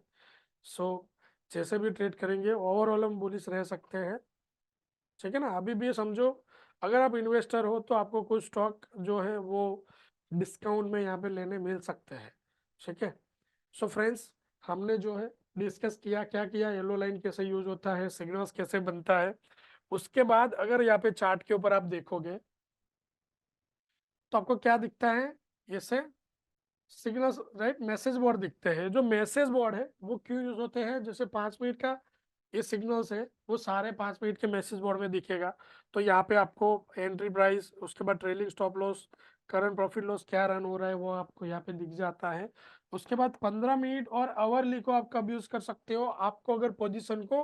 सो जैसे भी ट्रेड करेंगे ओवरऑल हम बुलिश रह सकते हैं, ठीक है ना। अभी भी समझो, अगर आप इन्वेस्टर हो तो आपको कुछ स्टॉक जो है वो डिस्काउंट में यहाँ पे लेने मिल सकते हैं, ठीक है। सो फ्रेंड्स, हमने जो है डिस्कस किया, क्या किया, येलो लाइन कैसे यूज होता है, सिग्नल्स कैसे बनता है। उसके बाद अगर यहाँ पे चार्ट के ऊपर आप देखोगे तो आपको क्या दिखता है, जैसे सिग्नल्स, राइट, मैसेज बोर्ड दिखते हैं। जो मैसेज बोर्ड है वो क्यों यूज होते हैं, जैसे 5 मिनट का ये सिग्नल्स है वो सारे 5 मिनट के मैसेज बोर्ड में दिखेगा। तो यहाँ पे आपको एंट्री प्राइस, उसके बाद trailing stop loss, current profit loss क्या रन हो रहा है वो आपको यहाँ पे दिख जाता है। उसके बाद 15 मिनट और आवरली को आप कब यूज कर सकते हो, आपको अगर पोजीशन को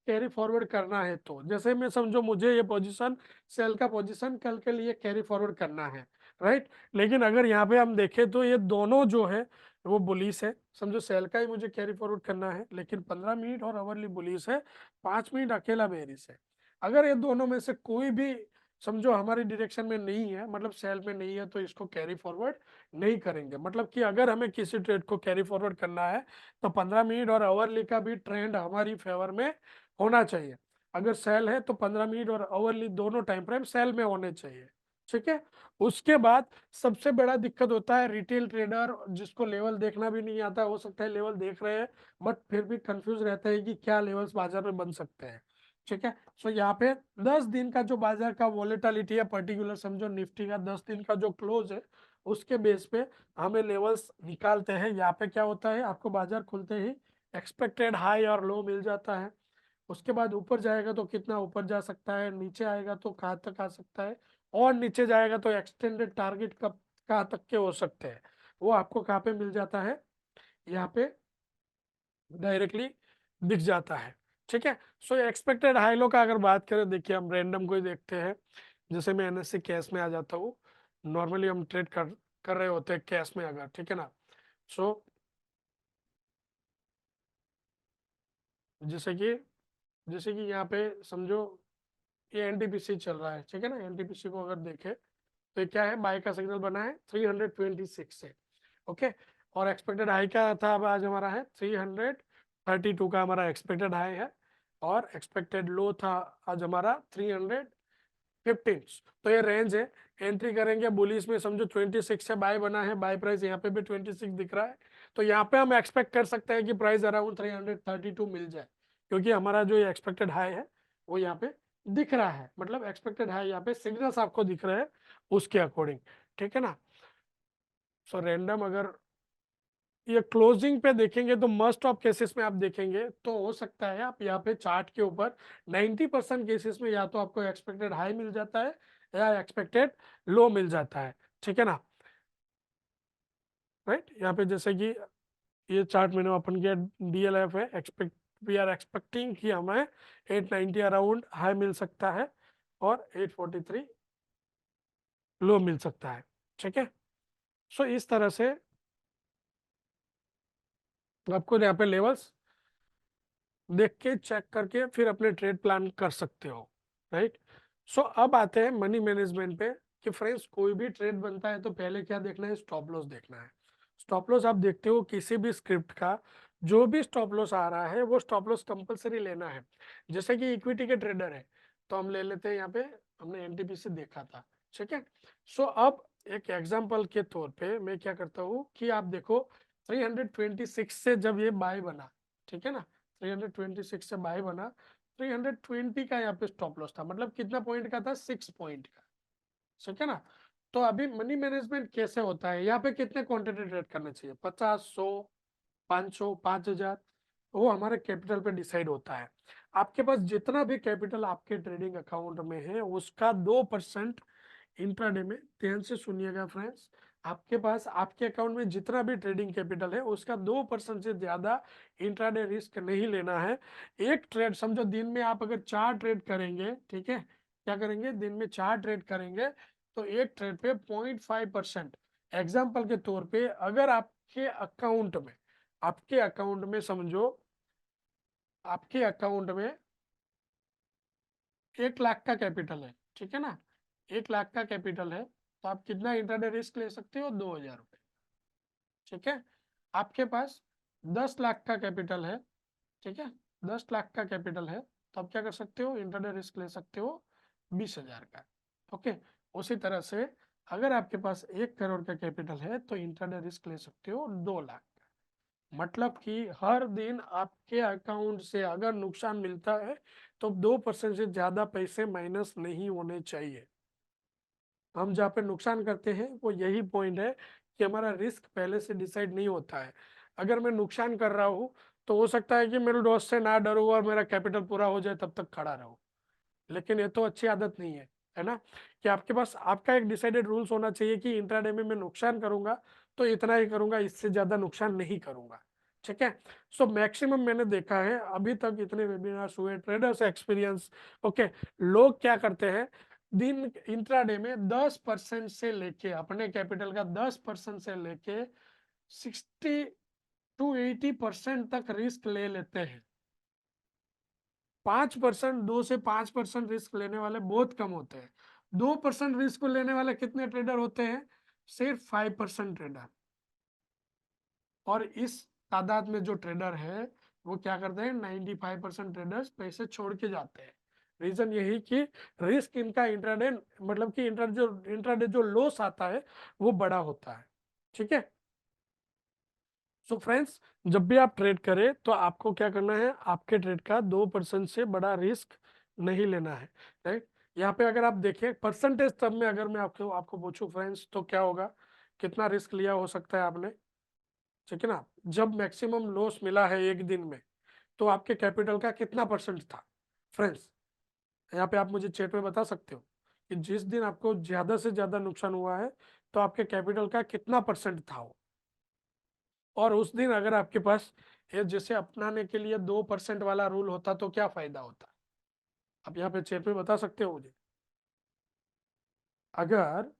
कैरी फॉरवर्ड करना है तो, जैसे मैं समझो मुझे ये पोजीशन, सेल का पोजीशन कल के लिए कैरी फॉरवर्ड करना है, राइट। लेकिन अगर यहाँ पे हम देखें तो ये दोनों जो है वो बुलिश है, समझो सेल का ही मुझे कैरी फॉरवर्ड करना है, लेकिन 15 मिनट और आवरली बुलिश है, 5 मिनट अकेला बेरिश है। अगर ये दोनों में से कोई भी समझो हमारी डायरेक्शन में नहीं है, मतलब सेल में नहीं है, तो इसको कैरी फॉरवर्ड नहीं करेंगे। मतलब कि अगर हमें किसी ट्रेड को कैरी फॉरवर्ड करना है तो 15 मिनट और आवरली का भी ट्रेंड हमारी फेवर में होना चाहिए। अगर सेल है तो 15 मिनट और आवरली दोनों टाइम फ्रेम सेल में होने चाहिए, ठीक है। उसके बाद सबसे बड़ा दिक्कत होता है रिटेल ट्रेडर, जिसको लेवल देखना भी नहीं आता, हो सकता है लेवल देख रहे हैं बट फिर भी कंफ्यूज रहता है कि क्या लेवल्स बाजार में बन सकते हैं, ठीक है। सो यहाँ पे 10 दिन का जो बाजार का वॉलेटिलिटी है, पर्टिकुलर समझो निफ्टी का 10 दिन का जो क्लोज है, उसके बेस पे हमें लेवल्स निकालते हैं। यहाँ पे क्या होता है, आपको बाजार खुलते ही एक्सपेक्टेड हाई और लो मिल जाता है। उसके बाद ऊपर जाएगा तो कितना ऊपर जा सकता है, नीचे आएगा तो कहाँ तक आ सकता है, और नीचे जाएगा तो एक्सटेंडेड टारगेट कब कहाँ तक के हो सकते हैं, वो आपको कहाँ पे मिल जाता है, यहाँ पे डायरेक्टली दिख जाता है, ठीक है। सो एक्सपेक्टेड हाई लो का अगर बात करें, देखिए हम रैंडम को ही देखते हैं। जैसे मैं एनएससी कैश में आ जाता हूँ, नॉर्मली हम ट्रेड कर रहे होते हैं कैश में अगर, ठीक है ना। सो जैसे कि जैसे कि यहाँ पे समझो ये एनटीपीसी चल रहा है, ठीक है ना। एनटीपीसी को अगर देखें तो ये क्या है, बाय का सिग्नल बना है 326 से, ओके। और एक्सपेक्टेड हाई क्या था, अब आज हमारा है 332 का हमारा एक्सपेक्टेड हाई है, और एक्सपेक्टेड लो था आज हमारा 315। तो ये रेंज है, एंट्री करेंगे बुलिश में, समझो 26 से बाय बना है, बाय प्राइस यहाँ पे भी 26 दिख रहा है, तो यहाँ पे हम एक्सपेक्ट कर सकते हैं कि प्राइस अराउंड 332 मिल जाए, क्योंकि हमारा जो ये एक्सपेक्टेड हाई है वो यहाँ पे दिख रहा है, मतलब एक्सपेक्टेड हाई यहाँ पे सिग्नल्स आपको दिख रहे हैं उसके अकॉर्डिंग, ठीक है ना। सो रैंडम अगर ये क्लोजिंग पे देखेंगे तो मस्ट ऑफ केसेस में आप देखेंगे तो हो सकता है आप यहाँ पे चार्ट के ऊपर 90% केसेस में या तो आपको एक्सपेक्टेड हाई मिल जाता है या एक्सपेक्टेड लो मिल जाता है, ठीक है ना, राइट। यहाँ पे जैसे कि ये चार्ट मैंने ओपन किया, डीएलएफ है, एक्सपेक्ट वी आर एक्सपेक्टिंग कि हमें 890 अराउंड हाई मिल सकता है और 843 लो मिल सकता है, ठीक है। सो इस तरह से आपको यहाँ पे लेवल्स देख के चेक करके फिर अपने ट्रेड प्लान कर सकते हो, राइट। सो अब आते हैं मनी मैनेजमेंट पे कि फ्रेंड्स कोई भी ट्रेड बनता है तो पहले क्या देखना है, स्टॉप लॉस देखना है। स्टॉप लॉस आप देखते हो किसी भी स्क्रिप्ट का, जो भी स्टॉप लॉस आ रहा है वो स्टॉप लॉस कंपलसरी लेना है। जैसे कि इक्विटी के ट्रेडर है तो हम ले लेते हैं, यहाँ पे हमने एनटीपी से देखा था, ठीक है। सो अब एक एग्जाम्पल के तौर पे मैं क्या करता हूँ कि आप देखो 326 से जब ये बाय बना, ठीक है ना, 326 से बाय बना, 320 का यहाँ पे स्टॉप लॉस था, मतलब कितना पॉइंट का था, 6 पॉइंट का, ठीक है ना। तो अभी मनी मैनेजमेंट कैसे होता है, यहाँ पे कितने क्वांटिटी ट्रेड करने चाहिए, 50, 100, 500, 5000, वो हमारे कैपिटल पे डिसाइड होता है। आपके पास जितना भी कैपिटल आपके ट्रेडिंग अकाउंट में है उसका 2% इंट्राडे में, ध्यान से सुनिएगा फ्रेंड्स, आपके पास आपके अकाउंट में जितना भी ट्रेडिंग कैपिटल है उसका 2% से ज्यादा इंट्राडे रिस्क नहीं लेना है। एक ट्रेड समझो दिन में आप अगर 4 ट्रेड करेंगे, ठीक है, क्या करेंगे, दिन में 4 ट्रेड करेंगे तो एक ट्रेड पे 0.5%, एग्जाम्पल के तौर पे अगर आपके अकाउंट में समझो आपके अकाउंट में 1 लाख का कैपिटल है, ठीक है ना, 1 लाख का कैपिटल है, तो आप कितना इंट्राडे रिस्क ले सकते हो, 2000 रुपये, ठीक है। आपके पास 10 लाख का कैपिटल है, ठीक है, 10 लाख का कैपिटल है, तो आप क्या कर सकते हो, इंट्राडे रिस्क ले सकते हो 20,000 का, ओके। उसी तरह से अगर आपके पास 1 करोड़ का कैपिटल है तो इंट्राडे रिस्क ले सकते हो 2 लाख, मतलब कि हर दिन आपके अकाउंट से अगर नुकसान मिलता है तो 2% से ज्यादा पैसे माइनस नहीं होने चाहिए। हम जहाँ पे नुकसान करते हैं वो यही पॉइंट है कि हमारा रिस्क पहले से डिसाइड नहीं होता है। अगर मैं नुकसान कर रहा हूँ तो हो सकता है कि मेरे लॉस से ना डरूँ और मेरा कैपिटल पूरा हो जाए तब तक खड़ा रहूँ, लेकिन ये तो अच्छी आदत नहीं है ना, कि आपके पास आपका एक डिसाइडेड रूल्स होना चाहिए कि इंट्राडे में मैं नुकसान करूंगा तो इतना ही करूंगा, इससे ज्यादा नुकसान नहीं करूंगा, ठीक है। सो मैक्सिमम मैंने देखा है अभी तक इतने वेबिनार्स हुए, ट्रेडर्स एक्सपीरियंस, ओके, लोग क्या करते हैं, दिन इंट्राडे में 10% से लेके अपने कैपिटल का 10% से लेके 60 to 80% तक रिस्क ले लेते हैं। 5%, 2 से 5% रिस्क लेने वाले बहुत कम होते हैं। 2% रिस्क लेने वाले कितने ट्रेडर होते हैं, सिर्फ 5% ट्रेडर। और इस तादाद में जो ट्रेडर है वो क्या करते हैं, 95% ट्रेडर्स पैसे छोड़ के जाते हैं। रीजन यही कि रिस्क इनका इंट्राडे, मतलब कि इंट्राडे जो लॉस आता है वो बड़ा होता है, ठीक है। सो फ्रेंड्स, जब भी आप ट्रेड करें तो आपको क्या करना है, आपके ट्रेड का 2% से बड़ा रिस्क नहीं लेना है, राइट। यहाँ पे अगर आप देखें परसेंटेज तब में अगर मैं आपको आपको पूछूं फ्रेंड्स तो क्या होगा, कितना रिस्क लिया हो सकता है आपने, ठीक है ना, जब मैक्सिमम लॉस मिला है एक दिन में तो आपके कैपिटल का कितना परसेंट था फ्रेंड्स, यहाँ पे आप मुझे चैट में बता सकते हो कि जिस दिन आपको ज्यादा से ज्यादा नुकसान हुआ है तो आपके कैपिटल का कितना परसेंट था वो। और उस दिन अगर आपके पास ये जैसे अपनाने के लिए 2% वाला रूल होता तो क्या फायदा होता, आप यहाँ पे चैट में बता सकते हो मुझे। अगर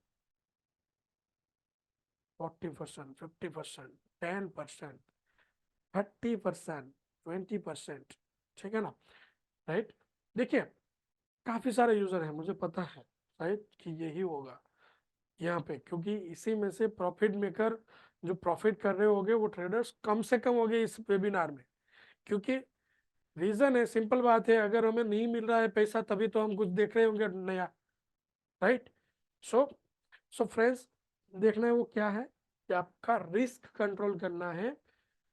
40%, 50%, 10%, 30%, 20%, ठीक है ना, राइट। देखिए काफी सारे यूजर हैं, मुझे पता है राइट कि यही होगा यहाँ पे, क्योंकि इसी में से प्रॉफिट मेकर जो प्रॉफिट कर रहे होगे वो ट्रेडर्स कम से कम होंगे इस वेबिनार में, क्योंकि रीजन है, सिंपल बात है, अगर हमें नहीं मिल रहा है पैसा तभी तो हम कुछ देख रहे होंगे नया, राइट। सो सो फ्रेंड्स, देखना है वो क्या है कि आपका रिस्क कंट्रोल करना है।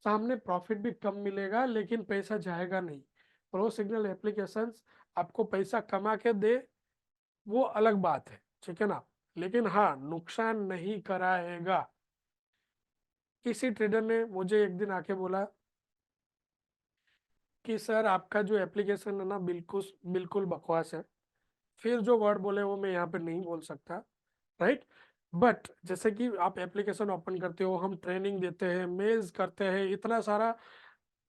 सामने प्रॉफिट भी कम मिलेगा लेकिन पैसा जाएगा नहीं। प्रो सिग्नल एप्लीकेशंस आपको पैसा कमा के दे, वो अलग बात है, ठीक है ना, लेकिन हाँ नुकसान नहीं कराएगा। किसी ट्रेडर ने मुझे एक दिन आके बोला कि सर आपका जो एप्लीकेशन है ना बिल्कुल बिल्कुल बकवास है। फिर जो वर्ड बोले वो मैं यहाँ पे नहीं बोल सकता, राइट। बट जैसे कि आप एप्लीकेशन ओपन करते हो, हम ट्रेनिंग देते हैं, मेल्स करते हैं, इतना सारा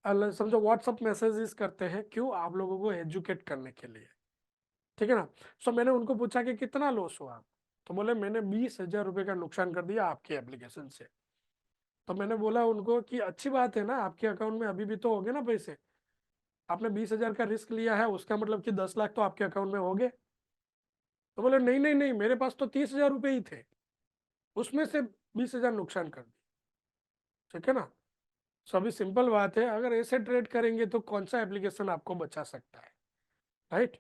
समझो व्हाट्सअप मैसेजेस करते हैं, क्यों? आप लोगों को एजुकेट करने के लिए, ठीक है ना। सो मैंने उनको पूछा कि कितना लॉस हुआ, तो बोले मैंने 20,000 रुपये का नुकसान कर दिया आपके एप्लीकेशन से। तो मैंने बोला उनको कि अच्छी बात है ना, आपके अकाउंट में अभी भी तो होंगे ना पैसे, आपने 20,000 का रिस्क लिया है, उसका मतलब कि 10 लाख तो आपके अकाउंट में होंगे। तो बोले नहीं नहीं नहीं, मेरे पास तो 30,000 रुपये ही थे, उसमें से 20,000 नुकसान कर दिया, ठीक है ना। सभी सिंपल बात है, अगर ऐसे ट्रेड करेंगे तो कौन सा एप्लीकेशन आपको बचा सकता है, राइट।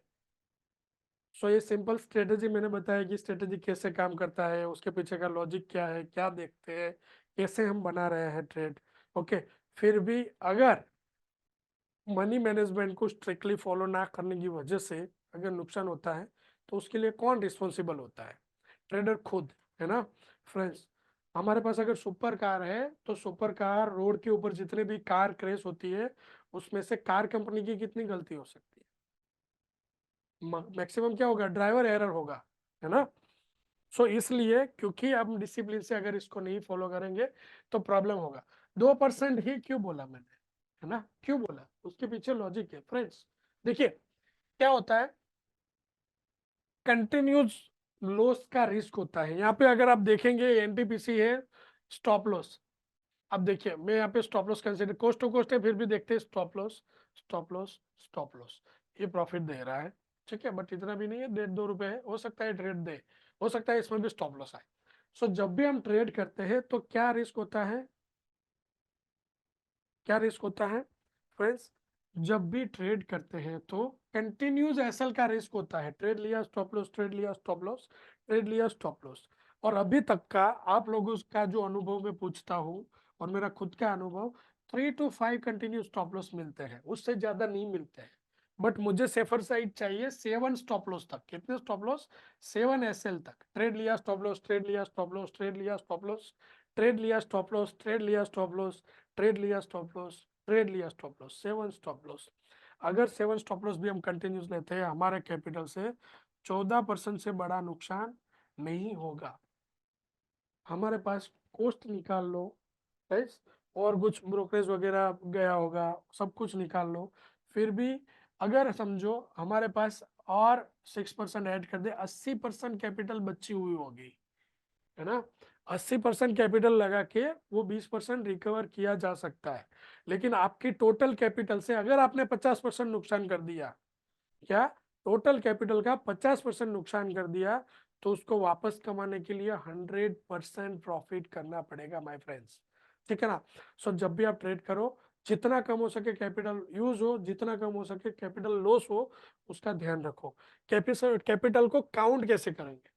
सो ये सिंपल स्ट्रेटेजी मैंने बताया कि स्ट्रेटेजी कैसे काम करता है, उसके पीछे का लॉजिक क्या है, क्या देखते हैं, कैसे हम बना रहे हैं ट्रेड, ओके। फिर भी अगर मनी मैनेजमेंट को स्ट्रिक्टली फॉलो ना करने की वजह से अगर नुकसान होता है तो उसके लिए कौन रिस्पॉन्सिबल होता है? ट्रेडर खुद, है ना फ्रेंड्स। हमारे पास अगर सुपर कार है तो सुपर कार रोड के ऊपर जितने भी कार क्रैश होती है उसमें से कार कंपनी की कितनी गलती हो सकती है? मैक्सिमम क्या होगा? ड्राइवर एरर होगा, है ना। सो इसलिए क्योंकि हम डिसिप्लिन से अगर इसको नहीं फॉलो करेंगे तो प्रॉब्लम होगा। 2% ही क्यों बोला मैंने, है ना, क्यों बोला, उसके पीछे लॉजिक है फ्रेंड्स। देखिए क्या होता है, कंटिन्यूस लॉस का रिस्क होता है। यहाँ पे अगर आप देखेंगे एनटीपीसी है, स्टॉप लॉस। अब देखिए मैं यहाँ पे stop loss consider, cost to cost है, फिर भी देखते हैं stop loss, stop loss, stop loss. ये प्रॉफिट दे रहा है, ठीक है, बट इतना भी नहीं है, 1.5-2 रुपए है, हो सकता है ट्रेड दे, हो सकता है इसमें भी स्टॉप लॉस आए। सो जब भी हम ट्रेड करते हैं तो क्या रिस्क होता है, क्या रिस्क होता है फ्रेंड्स? जब भी ट्रेड करते हैं तो कंटिन्यूस एसएल का रिस्क होता है। ट्रेड लिया स्टॉप लॉस, ट्रेड लिया स्टॉप लॉस, ट्रेड लिया स्टॉप लॉस। और अभी तक का आप लोगों का जो अनुभव मैं पूछता हूँ और मेरा खुद का अनुभव, 3 to 5 कंटिन्यू स्टॉप लॉस मिलते हैं, उससे ज्यादा नहीं मिलते हैं। बट मुझे सेफर साइड चाहिए 7 स्टॉप लॉस तक। कितने स्टॉप लॉस? 7 एसएल तक। ट्रेड लिया स्टॉप लॉस, ट्रेड लिया स्टॉप लॉस, ट्रेड लिया स्टॉप लॉस, ट्रेड लिया स्टॉप लॉस, ट्रेड लिया स्टॉप लॉस, ट्रेड लिया स्टॉप लॉस, ट्रेड लिया स्टॉप लॉस, 7 स्टॉप लॉस। अगर 7 स्टॉप लॉस भी हम कंटिन्यूस लेते हैं हमारे कैपिटल से 14% से बड़ा नुकसान नहीं होगा। हमारे पास कॉस्ट निकाल लो, राइट, और कुछ ब्रोकरेज वगैरह गया होगा, सब कुछ निकाल लो, फिर भी अगर समझो हमारे पास और 6% ऐड कर दे, 80% कैपिटल बची हुई होगी, है ना। 80% कैपिटल लगा के वो 20% रिकवर किया जा सकता है। लेकिन आपकी टोटल कैपिटल से अगर आपने 50% नुकसान कर दिया, क्या टोटल कैपिटल का 50% नुकसान कर दिया, तो उसको वापस कमाने के लिए 100% प्रॉफिट करना पड़ेगा माय फ्रेंड्स, ठीक है ना। सो जब भी आप ट्रेड करो, जितना कम हो सके कैपिटल यूज हो, जितना कम हो सके कैपिटल लॉस हो, उसका ध्यान रखो। कैपिटल कैपिटल को काउंट कैसे करेंगे,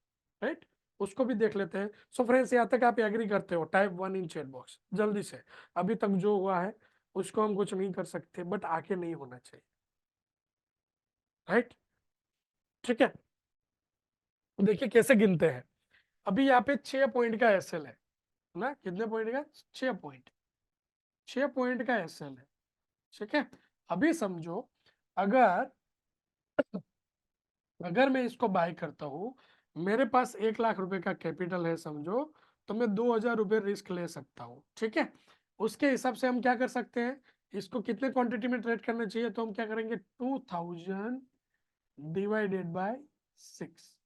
राइट, उसको भी देख लेते हैं। सो फ्रेंड्स, यहाँ तक आप एग्री करते हो? टाइप 1 इन चैट बॉक्स जल्दी से। अभी तक जो हुआ है उसको हम कुछ नहीं कर सकते, बट आगे नहीं होना चाहिए, राइट, ठीक है। देखिए कैसे गिनते हैं। अभी यहाँ पे 6 पॉइंट का एसएल है ना, कितने पॉइंट का? 6 पॉइंट, 6 पॉइंट का एसएल है, ठीक है। अभी समझो, अगर अगर मैं इसको बाय करता हूँ, मेरे पास 1 लाख रुपए का कैपिटल है समझो, तो मैं 2,000 रुपये रिस्क ले सकता हूँ, ठीक है। उसके हिसाब से हम क्या कर सकते हैं, इसको कितने क्वांटिटी में ट्रेड करना चाहिए, तो हम क्या करेंगे, 2,000 डिवाइडेड बाय 6।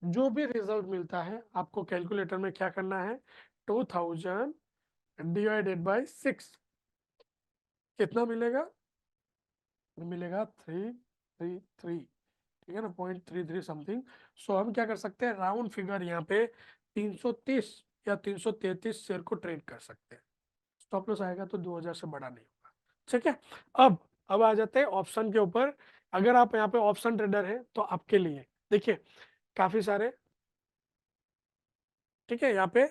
जो भी रिजल्ट मिलता है आपको कैलकुलेटर में क्या करना है, 2,000 डिवाइडेड बाय 6, कितना मिलेगा? मिलेगा 333, ठीक है ना, 0.33 समथिंग। सो हम क्या कर सकते हैं, राउंड फिगर यहाँ पे 330, या 333 शेयर को ट्रेड कर सकते हैं। स्टॉप लॉस आएगा तो 2000 से बड़ा नहीं होगा। ठीक है, अब आ जाते हैं ऑप्शन के ऊपर। अगर आप यहाँ पे ऑप्शन ट्रेडर हैं तो आपके लिए देखिए काफी सारे, ठीक है, यहाँ पे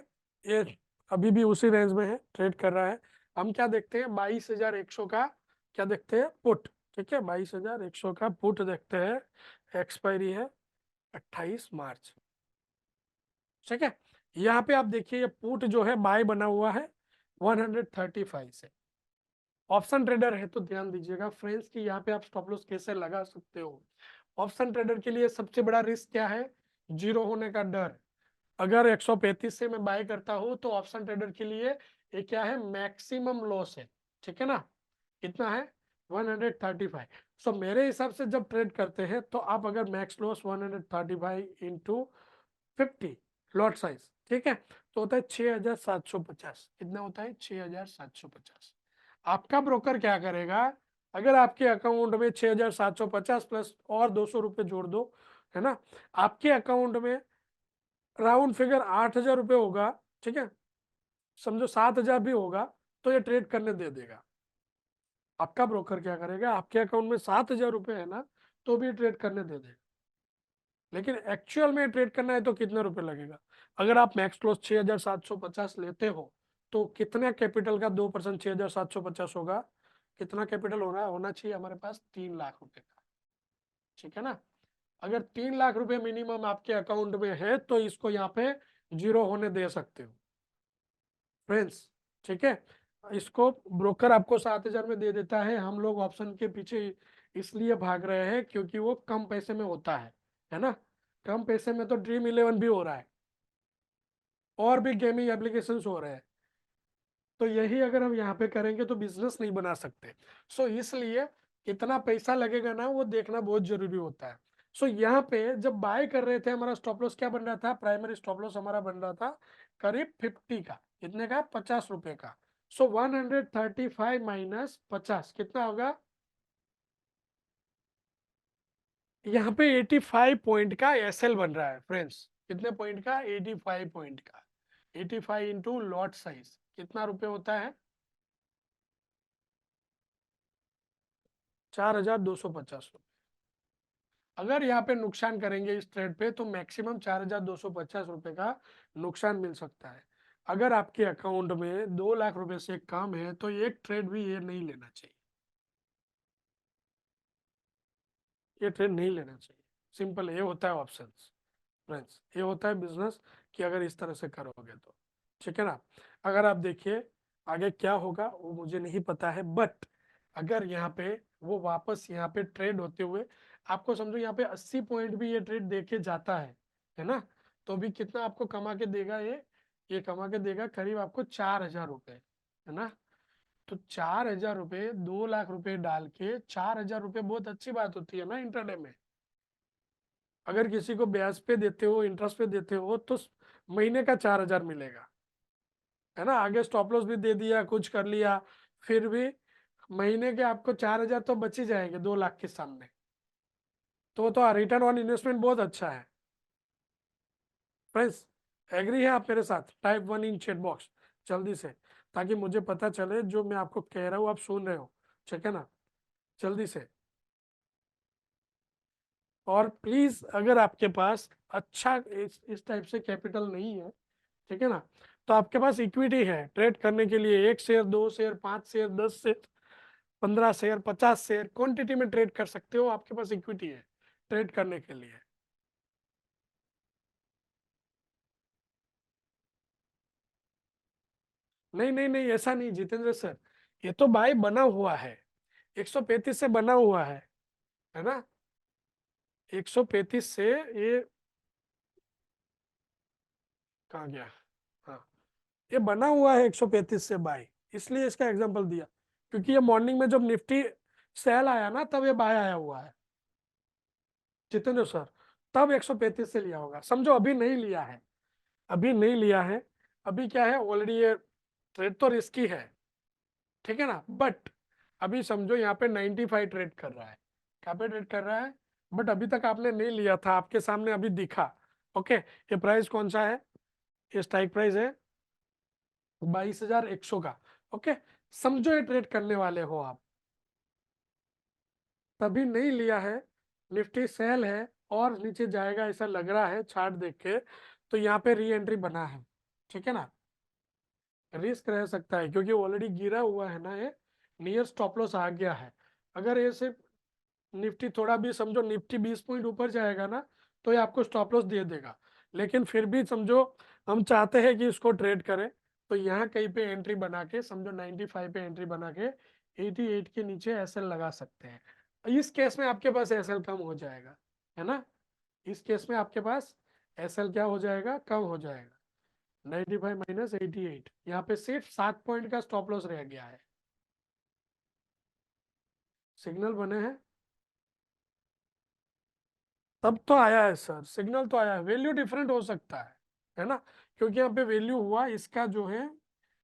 ये अभी भी उसी रेंज में है, ट्रेड कर रहा है। हम क्या देखते हैं, 22,100 का क्या देखते हैं, पुट। ठीक है, 22,100 का पुट देखते हैं, एक्सपायरी है 28 मार्च। ठीक है, यहाँ पे आप देखिए ये पुट जो है बाय बना हुआ है 135 से। ऑप्शन ट्रेडर है तो ध्यान दीजिएगा फ्रेंड्स कि यहाँ पे आप स्टॉप लॉस कैसे लगा सकते हो। ऑप्शन ट्रेडर के लिए सबसे बड़ा रिस्क क्या है, जीरो होने का डर। अगर 135 से मैं बाय करता हूं तो ऑप्शन ट्रेडर के लिए ये क्या है, मैक्सिमम लॉस है। ठीक है ना, कितना है 135। सो मेरे हिसाब से जब ट्रेड करते हैं तो आप अगर max loss 135 into 50 lot size, ठीक है, तो होता है 6,750। कितना होता है 6,750। आपका ब्रोकर क्या करेगा, अगर आपके अकाउंट में 6,750 प्लस और 200 रुपये जोड़ दो, है ना, आपके अकाउंट में राउंड फिगर 8,000 रुपये होगा, ठीक है, समझो 7,000 भी होगा तो ये ट्रेड करने दे देगा। आपका ब्रोकर क्या करेगा, आपके अकाउंट में 7,000 रुपये है ना, तो भी ट्रेड करने दे देगा। लेकिन एक्चुअल में ट्रेड करना है तो कितने रुपए लगेगा। अगर आप मैक्स क्लोज 6,750 लेते हो तो कितना कैपिटल का 2% 6,750 होगा, कितना कैपिटल होना चाहिए हमारे पास, 3 लाख रुपए का। ठीक है ना, अगर 3 लाख रुपए मिनिमम आपके अकाउंट में है तो इसको यहाँ पे जीरो होने दे सकते हो फ्रेंड्स। ठीक है, इसको ब्रोकर आपको 7,000 में दे देता है। हम लोग ऑप्शन के पीछे इसलिए भाग रहे हैं क्योंकि वो कम पैसे में होता है ना। कम पैसे में तो ड्रीम 11 भी हो रहा है और भी गेमिंग एप्लीकेशंस हो रहे हैं, तो यही अगर हम यहाँ पे करेंगे तो बिजनेस नहीं बना सकते। सो इसलिए कितना पैसा लगेगा ना वो देखना बहुत जरूरी होता है। सो यहाँ पे जब बाय कर रहे थे हमारा स्टॉप लॉस क्या बन रहा था, प्राइमरी स्टॉप लॉस हमारा बन रहा था करीब 50 का, कितने का, 50 रुपए का। सो 135 माइनस 50 कितना होगा, यहाँ पे 85 पॉइंट का एसएल बन रहा है फ्रेंड्स। कितने पॉइंट का, 85 पॉइंट का। 85 इंटू लॉट साइज कितना रुपए होता है, 4,250 रुपये। अगर यहाँ पे नुकसान करेंगे इस ट्रेड पे तो मैक्सिमम 4,250 रुपये का नुकसान मिल सकता है। अगर आपके अकाउंट में 2 लाख रुपए से कम है तो एक ट्रेड भी ये नहीं लेना चाहिए, ये ट्रेड नहीं लेना चाहिए। सिंपल ये होता है ऑप्शंस फ्रेंड्स, ये होता है बिजनेस कि अगर इस तरह से करोगे तो। ठीक है ना, अगर आप देखिए आगे क्या होगा वो मुझे नहीं पता है, बट अगर यहाँ पे वो वापस यहाँ पे ट्रेड होते हुए आपको समझो यहाँ पे 80 पॉइंट भी ये ट्रेड देके जाता है ना, तो भी कितना आपको कमा के देगा ये कमा के देगा करीब आपको 4,000 रुपये, है ना। तो 4,000 रुपये 2 लाख रुपए डाल के 4,000 रुपये बहुत अच्छी बात होती है ना इंटरडे में। अगर किसी को ब्याज पे देते हो, इंटरेस्ट पे देते हो तो महीने का 4,000 मिलेगा, है ना। आगे स्टॉप लॉस भी दे दिया, कुछ कर लिया, फिर भी महीने के आपको 4,000 तो बच ही जाएंगे 2 लाख के सामने। तो रिटर्न ऑन इन्वेस्टमेंट बहुत अच्छा है फ्रेंड्स। एग्री है आप मेरे साथ, टाइप 1 इन चैट बॉक्स जल्दी से, ताकि मुझे पता चले जो मैं आपको कह रहा हूँ आप सुन रहे हो। ठीक है ना, जल्दी से। और प्लीज अगर आपके पास अच्छा इस टाइप से कैपिटल नहीं है, ठीक है ना, तो आपके पास इक्विटी है ट्रेड करने के लिए, 1 share 2 share 5 share 10 share 15 share 50 share quantity में ट्रेड कर सकते हो, आपके पास इक्विटी है ट्रेड करने के लिए। नहीं नहीं नहीं, ऐसा नहीं जितेंद्र सर, ये तो भाई बना हुआ है, 135 से बना हुआ है ना, 135 से ये कहाँ गया, हाँ, ये बना हुआ है 135 से बाय, इसलिए इसका एग्जांपल दिया, क्योंकि ये मॉर्निंग में जब निफ्टी सेल आया ना तब ये बाय आया हुआ है जितेंद्र सर, तब 135 से लिया होगा, समझो अभी नहीं लिया है, अभी नहीं लिया है। अभी क्या है, ऑलरेडी ये ट्रेड तो रिस्की है, ठीक है ना, बट अभी समझो यहाँ पे 95 ट्रेड कर रहा है, कहाँ पे ट्रेड कर रहा है, बट अभी तक आपने नहीं लिया था, आपके सामने अभी दिखा। ओके, ये प्राइस कौन सा है, ये स्ट्राइक प्राइस है 22,100 का। ओके, समझो ये ट्रेड करने वाले हो आप, तभी नहीं लिया है, निफ्टी सेल है और नीचे जाएगा ऐसा लग रहा है चार्ट देख के, तो यहाँ पे री एंट्री बना है, ठीक है ना। रिस्क रह सकता है क्योंकि ऑलरेडी गिरा हुआ है ना, ये नियर स्टॉप लॉस आ गया है। अगर ये सिर्फ निफ्टी थोड़ा भी समझो निफ्टी 20 पॉइंट ऊपर जाएगा ना, तो ये आपको स्टॉप लॉस दे देगा, लेकिन फिर भी समझो हम चाहते हैं कि इसको ट्रेड करें, तो यहाँ कहीं पे एंट्री बना के समझो 95 पे एंट्री बना के 88 के नीचे एसएल लगा सकते हैं। इस केस में आपके पास एसएल कम हो जाएगा, है ना। इस केस में आपके पास एसएल क्या हो जाएगा, कम हो जाएगा। 95 माइनस 88, यहाँ पे सिर्फ 7 पॉइंट का स्टॉप लॉस रह गया है। सिग्नल बने हैं, तब तो आया है सर, सिग्नल तो आया है, वैल्यू डिफरेंट हो सकता है ना, क्योंकि यहाँ पे वैल्यू हुआ इसका जो है,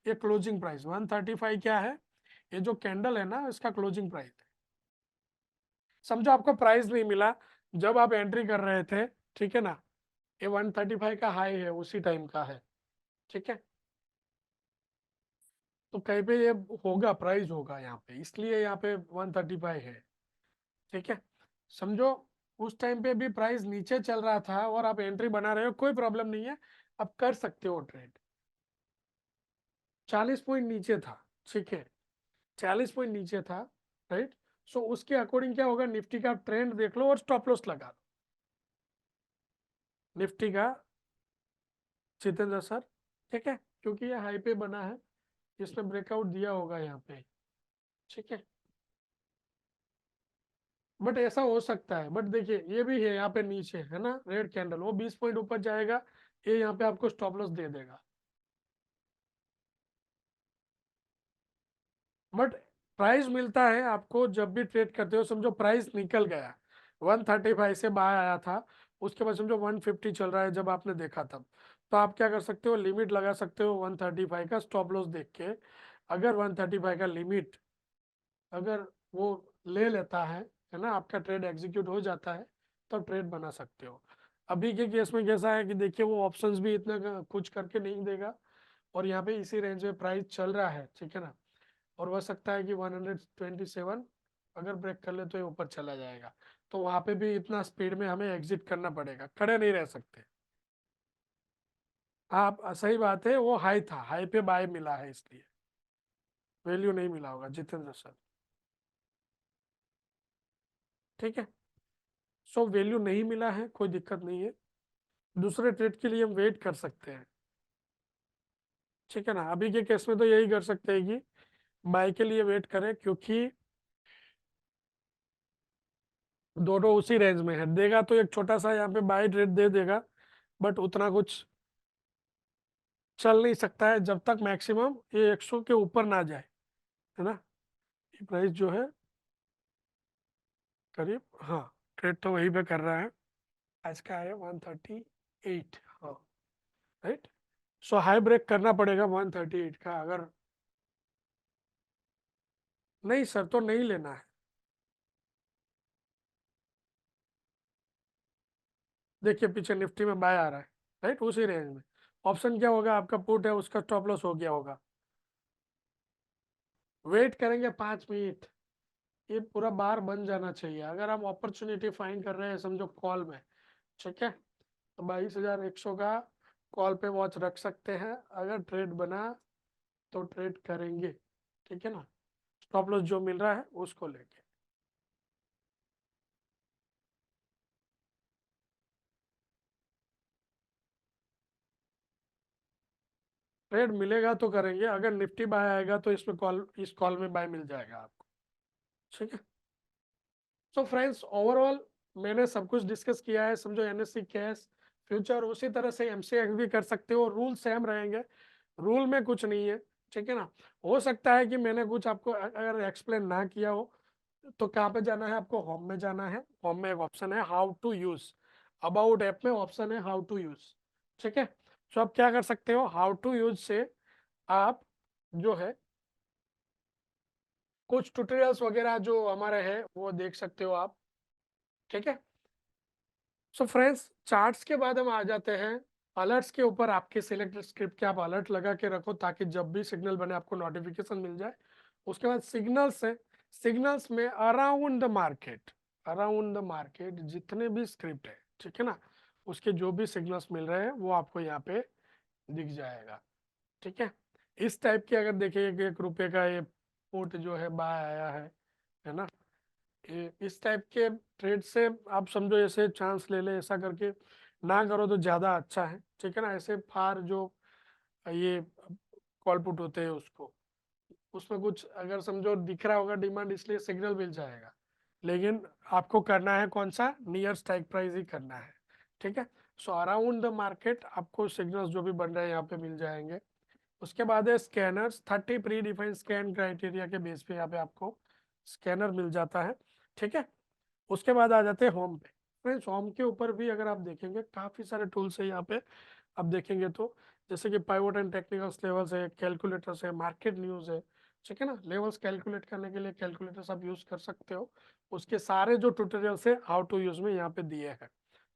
ये क्लोजिंग प्राइस 135 क्या है, ये जो कैंडल है ना इसका क्लोजिंग प्राइस है। समझो आपको प्राइस नहीं मिला जब आप एंट्री कर रहे थे, ठीक है ना, ये 135 का हाई है उसी टाइम का है, ठीक है। तो कहीं पे ये होगा, प्राइस होगा यहाँ पे, इसलिए यहाँ पे 135 है, ठीक है। समझो उस टाइम पे भी प्राइस नीचे चल रहा था और आप एंट्री बना रहे हो, कोई प्रॉब्लम नहीं है, आप कर सकते हो ट्रेड। 40 पॉइंट नीचे था, ठीक है, 40 पॉइंट नीचे था, राइट। सो उसके अकॉर्डिंग क्या होगा, निफ्टी का ट्रेंड देख लो और स्टॉप लॉस लगा लो निफ्टी का, जितेंद्र सर, ठीक है, क्योंकि ये हाई पे बना है, इसने ब्रेकआउट दिया होगा यहाँ पे, ठीक है। बट ऐसा हो सकता है, बट देखिए ये भी है यहाँ पे नीचे है ना रेड कैंडल, वो 20 पॉइंट ऊपर जाएगा, ये यहाँ पे आपको स्टॉप लॉस दे देगा। बट प्राइस मिलता है आपको जब भी ट्रेड करते हो, समझो प्राइस निकल गया 135 से बाय आया था, उसके बाद समझो 150 चल रहा है जब आपने देखा तब, तो आप क्या कर सकते हो, लिमिट लगा सकते हो 135 का स्टॉप लॉस देख के। अगर 135 का लिमिट अगर वो ले लेता है ना, आपका ट्रेड एग्जीक्यूट हो जाता है, तो ट्रेड बना सकते हो। अभी के केस में कैसा है कि देखिए वो ऑप्शंस भी इतना कुछ करके नहीं देगा, और यहाँ पे इसी रेंज में प्राइस चल रहा है, ठीक है ना। और हो सकता है कि 127 अगर ब्रेक कर ले तो ये ऊपर चला जाएगा, तो वहां पे भी इतना स्पीड में हमें एग्जिट करना पड़ेगा, खड़े नहीं रह सकते। आप सही बात है, वो हाई था, हाई पे बाय मिला है इसलिए वैल्यू नहीं मिला होगा जितेंद्र सर, ठीक है। सो वैल्यू नहीं मिला है, कोई दिक्कत नहीं है, दूसरे ट्रेड के लिए हम वेट कर सकते हैं, ठीक है ना। अभी के केस में तो यही कर सकते हैं कि बाय के लिए वेट करें, क्योंकि दोनों उसी रेंज में है, देगा तो एक छोटा सा यहाँ पे बाय रेट दे देगा, बट उतना कुछ चल नहीं सकता है जब तक मैक्सिमम ये 100 के ऊपर ना जाए, है ना। ये प्राइस जो है करीब, हाँ, ट्रेड तो वही पे कर रहा है, आज का है 138, हाँ, राइट। सो हाई ब्रेक करना पड़ेगा 138 का, अगर नहीं सर तो नहीं लेना है। देखिए पीछे निफ्टी में बाय आ रहा है, राइट, उसी रेंज में। ऑप्शन क्या होगा, आपका पुट है, उसका स्टॉप लॉस हो गया होगा, वेट करेंगे 5 मिनट, ये पूरा बार बन जाना चाहिए, अगर हम अपॉर्चुनिटी फाइंड कर रहे हैं समझो कॉल में, ठीक है, तो 22,100 का कॉल पे वॉच रख सकते हैं, अगर ट्रेड बना तो ट्रेड करेंगे, ठीक है ना, स्टॉप लॉस जो मिल रहा है उसको लेके। ट्रेड मिलेगा तो करेंगे, अगर निफ्टी बाय आएगा तो इसमें कॉल, इस कॉल में बाय मिल जाएगा आपको, ठीक है। सो फ्रेंड्स ओवरऑल मैंने सब कुछ डिस्कस किया है, समझो एनएससी कैश फ्यूचर, उसी तरह से एमसीएक्स भी कर सकते हो, रूल सेम रहेंगे, रूल में कुछ नहीं है, ठीक है ना। हो सकता है कि मैंने कुछ आपको अगर एक्सप्लेन ना किया हो, तो कहाँ पे जाना है आपको, होम में जाना है, होम में एक ऑप्शन है how to use, about app में ऑप्शन है हाउ टू यूज, ठीक है। तो आप क्या कर सकते हो, हाउ टू यूज से आप जो है कुछ ट्यूटोरियल्स वगैरह जो हमारे हैं वो देख सकते हो आप, ठीक है। सो फ्रेंड्स चार्ट्स के बाद हम आ जाते हैं अलर्ट्स के ऊपर आपके सिलेक्टेड स्क्रिप्ट के आप अलर्ट लगा के रखो ताकि जब भी सिग्नल बने आपको नोटिफिकेशन मिल जाए। उसके बाद सिग्नल्स है, सिग्नल्स में अराउंड द मार्केट जितने भी स्क्रिप्ट है, ठीक है ना, उसके जो भी सिग्नल्स मिल रहे हैं वो आपको यहाँ पे दिख जाएगा। ठीक है, इस टाइप की अगर देखिए कि 1 रुपये का ये पुट जो है बाय आया है ना, इस टाइप के ट्रेड से आप समझो ऐसे चांस ले ले, ऐसा करके ना करो तो ज्यादा अच्छा है। ठीक है ना, ऐसे फार जो ये कॉल पुट होते हैं उसको, उसमें कुछ अगर समझो दिख रहा होगा डिमांड, इसलिए सिग्नल मिल जाएगा, लेकिन आपको करना है कौन सा, नियर स्ट्राइक प्राइस ही करना है। ठीक है, सो अराउंड द मार्केट आपको सिग्नल्स जो भी बन रहे हैं यहाँ पे मिल जाएंगे। उसके बाद है scanners, 30 pre defined scan criteria के बेस पे यहाँ पे आपको स्कैनर मिल जाता है। ठीक है, उसके बाद आ जाते हैं होम पे। फ्रेंड्स होम के ऊपर भी अगर आप देखेंगे काफी सारे टूल्स है यहाँ पे, आप देखेंगे तो जैसे कि पाइवट एंड टेक्निकल्स लेवल्स है, कैलकुलेटर्स है, मार्केट न्यूज है। ठीक है ना, लेवल्स कैलकुलेट करने के लिए कैलकुलेटर्स आप यूज कर सकते हो, उसके सारे जो ट्यूटोरियल्स है हाउ टू यूज में यहाँ पे दिए हैं।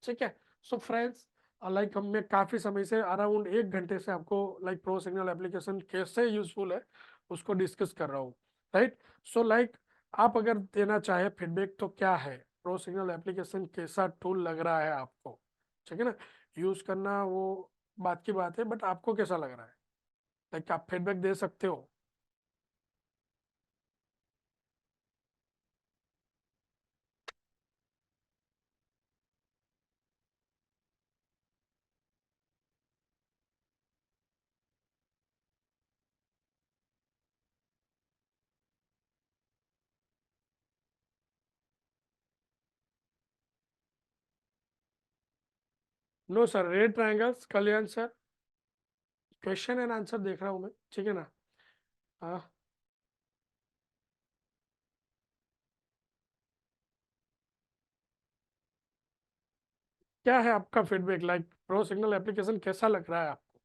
ठीक है, सो फ्रेंड्स लाइक मैं काफी समय से अराउंड 1 घंटे से आपको लाइक प्रो सिग्नल एप्लीकेशन कैसे यूजफुल है उसको डिस्कस कर रहा हूँ, राइट। सो लाइक आप अगर देना चाहे फीडबैक तो क्या है, प्रो सिग्नल एप्लीकेशन कैसा टूल लग रहा है आपको, ठीक है ना, यूज करना वो बात की बात है, बट आपको कैसा लग रहा है, लाइक आप फीडबैक दे सकते हो। No sir, red triangles Kalyan sir, question and answer देख रहा हूँ मैं, ठीक है ना। हाँ, क्या है आपका feedback, like pro signal application कैसा लग रहा है आपको।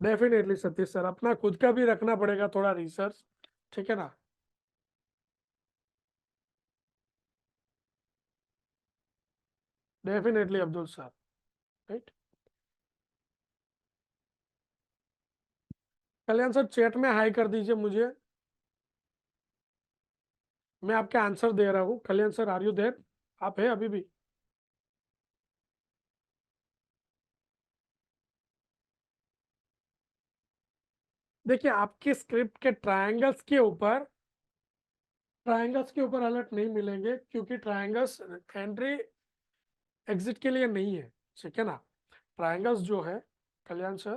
डेफिनेटली सतीश सर, अपना खुद का भी रखना पड़ेगा थोड़ा रिसर्च, ठीक है ना। Definitely Abdul sir, right. Kalyan sir chat में हाई कर दीजिए मुझे, मैं आपके आंसर दे रहा हूँ। Kalyan sir are you there, आप है अभी भी। देखिए आपके स्क्रिप्ट के ट्रायंगल्स के ऊपर अलर्ट नहीं मिलेंगे, क्योंकि ट्रायंगल्स एंट्री एग्जिट के लिए नहीं है, ठीक है ना। ट्रायंगल्स जो है कल्याण सर,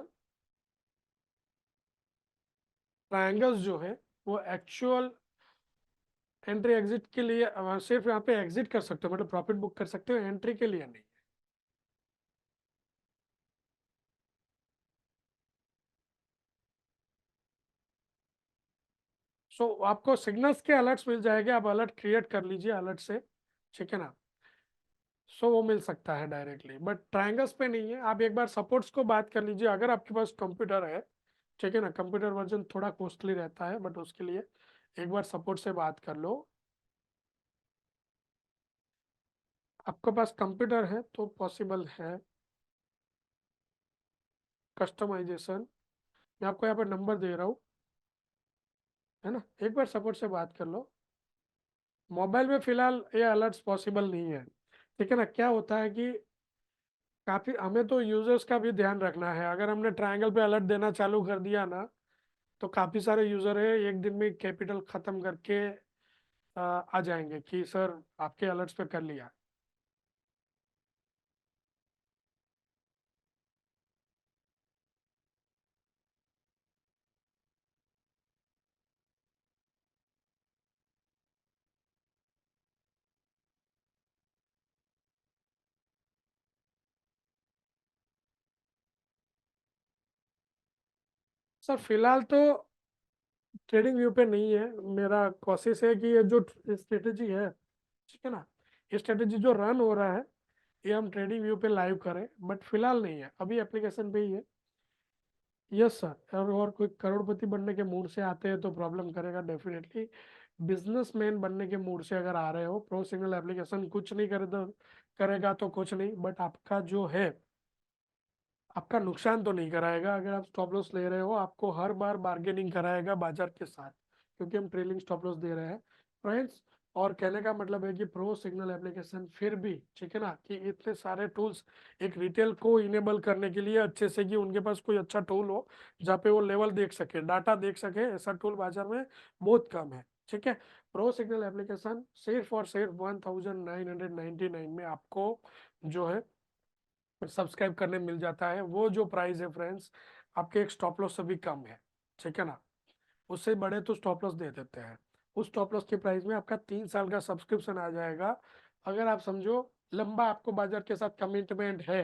ट्रायंगल्स जो है वो एक्चुअल एंट्री एग्जिट के लिए सिर्फ यहाँ पे एग्जिट कर सकते हो, मतलब प्रॉफिट बुक कर सकते हो, एंट्री के लिए नहीं। सो आपको सिग्नल्स के अलर्ट्स मिल जाएंगे, आप अलर्ट क्रिएट कर लीजिए अलर्ट से, ठीक है ना। सो वो मिल सकता है डायरेक्टली, बट ट्रायंगल्स पे नहीं है। आप एक बार सपोर्ट्स को बात कर लीजिए, अगर आपके पास कंप्यूटर है, ठीक है ना। कंप्यूटर वर्जन थोड़ा कॉस्टली रहता है, बट उसके लिए एक बार सपोर्ट से बात कर लो। आपके पास कंप्यूटर है तो पॉसिबल है कस्टमाइजेशन, मैं आपको यहाँ पर नंबर दे रहा हूँ, है ना, एक बार सपोर्ट से बात कर लो। मोबाइल में फिलहाल ये अलर्ट्स पॉसिबल नहीं है, ठीक है ना। क्या होता है कि काफी हमें तो यूजर्स का भी ध्यान रखना है, अगर हमने ट्रायंगल पे अलर्ट देना चालू कर दिया ना, तो काफी सारे यूजर है एक दिन में कैपिटल खत्म करके आ जाएंगे कि सर आपके अलर्ट्स पे कर लिया। सर फिलहाल तो ट्रेडिंग व्यू पे नहीं है, मेरा कोशिश है कि ये जो स्ट्रेटेजी है, ठीक है ना, ये स्ट्रेटेजी जो रन हो रहा है ये हम ट्रेडिंग व्यू पे लाइव करें, बट फिलहाल नहीं है, अभी एप्लीकेशन पे ही है। यस सर, और कोई करोड़पति बनने के मूड से आते हैं तो प्रॉब्लम करेगा डेफिनेटली। बिजनेसमैन बनने के मूड से अगर आ रहे हो, प्रो सिग्नल एप्लीकेशन कुछ नहीं करेगा तो कुछ नहीं, बट आपका जो है, आपका नुकसान तो नहीं कराएगा। अगर आप स्टॉप लॉस ले रहे हो, आपको हर बार बार्गेनिंग कराएगा बाजार के साथ, क्योंकि हम ट्रेलिंग स्टॉप लॉस दे रहे हैं फ्रेंड्स। और कहने का मतलब है कि प्रो सिग्नल एप्लीकेशन फिर भी ठीक है ना, कि इतने सारे टूल्स एक रिटेल को इनेबल करने के लिए अच्छे से, कि उनके पास कोई अच्छा टूल हो जहाँ पे वो लेवल देख सके, डाटा देख सके, ऐसा टूल बाजार में बहुत कम है। ठीक है, प्रो सिग्नल एप्लीकेशन सिर्फ और सिर्फ 1999 में आपको जो है सब्सक्राइब करने मिल जाता है। वो जो प्राइस है फ्रेंड्स, आपके एक स्टॉप लॉस से भी कम है। ठीक है ना, उससे बड़े तो स्टॉप लॉस दे देते हैं। उस स्टॉप लॉस के प्राइस में आपका 3 साल का सब्सक्रिप्शन आ जाएगा। अगर आप समझो लंबा आपको बाजार के साथ कमिटमेंट है,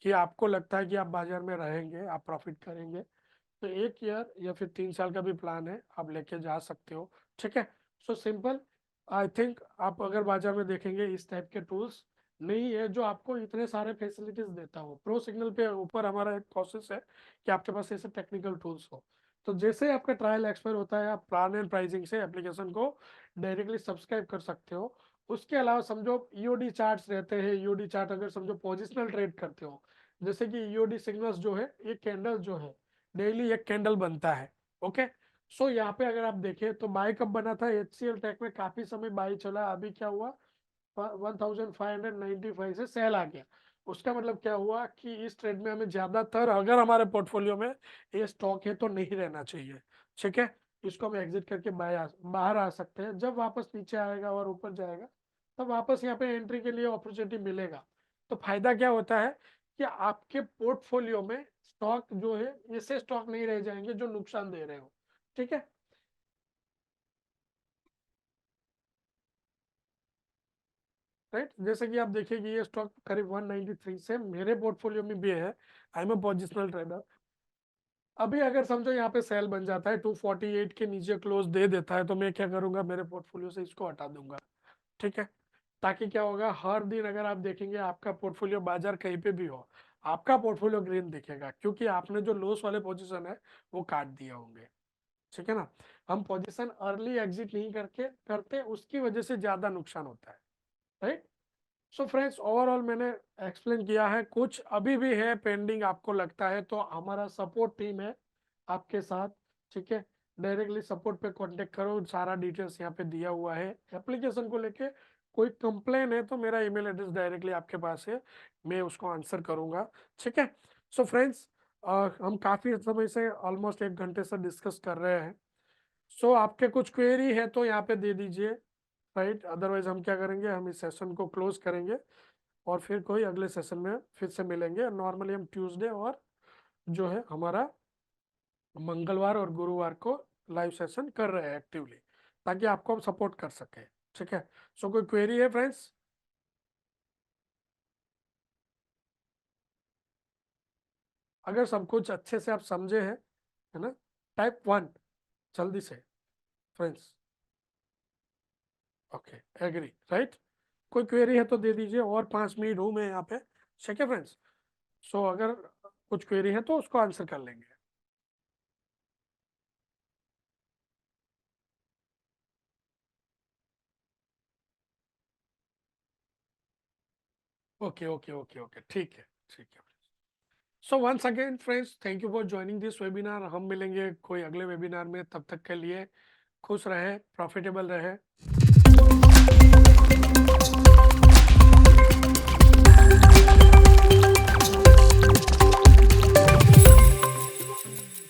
कि आपको लगता है कि आप बाजार में रहेंगे, आप प्रॉफिट करेंगे, तो 1 ईयर या फिर 3 साल का भी प्लान है, आप लेके जा सकते हो। ठीक है, सो सिंपल। आई थिंक आप अगर बाजार में देखेंगे इस टाइप के टूल्स नहीं है जो आपको इतने सारे फैसिलिटीज देता हो। प्रो सिग्नल पे ऊपर हमारा एक प्रोसेस है कि आपके पास ऐसे टेक्निकल टूल्स हो, तो जैसे आपका ट्रायल एक्सपायर होता है, आप प्लान एंड प्राइसिंग से एप्लीकेशन को डायरेक्टली सब्सक्राइब कर सकते हो। उसके अलावा समझो ईओडी चार्ट्स रहते हैं, ईओडी चार्ट अगर समझो पोजिशनल ट्रेड करते हो, जैसे कि ईओडी सिग्नल्स जो है, एक कैंडल जो है डेली एक कैंडल बनता है। ओके, सो यहाँ पे अगर आप देखें तो बाय कब बना था, HCL टेक में काफी समय बाय चला, अभी क्या हुआ 1595 से सेल आ गया। उसका मतलब क्या हुआ कि इस ट्रेड में हमें ज्यादातर, अगर हमारे पोर्टफोलियो में ये स्टॉक है तो नहीं रहना चाहिए। ठीक है, इसको हम एग्जिट करके बाहर आ सकते हैं। जब वापस नीचे आएगा और ऊपर जाएगा, तब वापस यहाँ पे एंट्री के लिए अपॉर्चुनिटी मिलेगा। तो फायदा क्या होता है कि आपके पोर्टफोलियो में स्टॉक जो है, ऐसे स्टॉक नहीं रह जाएंगे जो नुकसान दे रहे हो। ठीक है, राइट, जैसे कि आप देखिए कि ये स्टॉक करीब 193 से मेरे पोर्टफोलियो में भी है। आई एम अ पोजिशनल ट्रेडर। अभी अगर समझो यहाँ पे सेल बन जाता है, 248 के नीचे क्लोज दे देता है, तो मैं क्या करूंगा, मेरे पोर्टफोलियो से इसको हटा दूंगा। ठीक है, ताकि क्या होगा, हर दिन अगर आप देखेंगे आपका पोर्टफोलियो बाजार कहीं पे भी हो, आपका पोर्टफोलियो ग्रीन दिखेगा, क्योंकि आपने जो लॉस वाले पोजीशन है वो काट दिए होंगे। ठीक है ना, हम पोजीशन अर्ली एग्जिट नहीं करके करते, उसकी वजह से ज्यादा नुकसान होता है। राइट, सो फ्रेंड्स ओवरऑल मैंने एक्सप्लेन किया है। कुछ अभी भी है पेंडिंग आपको लगता है, तो हमारा सपोर्ट टीम है आपके साथ। ठीक है, डायरेक्टली सपोर्ट पे कांटेक्ट करो, सारा डिटेल्स यहाँ पे दिया हुआ है। एप्लीकेशन को लेके कोई कंप्लेन है तो मेरा ईमेल एड्रेस डायरेक्टली आपके पास है, मैं उसको आंसर करूंगा। ठीक है, सो फ्रेंड्स हम काफी समय से ऑलमोस्ट 1 घंटे से डिस्कस कर रहे हैं। सो आपके कुछ क्वेरी है तो यहाँ पे दे दीजिए। राइट, अदरवाइज हम क्या करेंगे, हम इस सेशन को क्लोज करेंगे और फिर कोई अगले सेशन में फिर से मिलेंगे। नॉर्मली हम ट्यूसडे और जो है हमारा मंगलवार और गुरुवार को लाइव सेशन कर रहे हैं एक्टिवली, ताकि आपको हम सपोर्ट कर सके। ठीक है, सो कोई क्वेरी है फ्रेंड्स? अगर सब कुछ अच्छे से आप समझे हैं, है ना, टाइप 1 जल्दी से फ्रेंड्स। Okay, agree, right. कोई क्वेरी है तो दे दीजिए, और 5 मिनट हूँ मैं यहाँ पे। ठीक है फ्रेंड्स, सो अगर कुछ क्वेरी है तो उसको आंसर कर लेंगे। ओके ओके ओके ओके, ठीक है, ठीक है। So once again friends, thank you for joining this webinar. हम मिलेंगे कोई अगले वेबिनार में, तब तक के लिए खुश रहे, प्रॉफिटेबल रहे।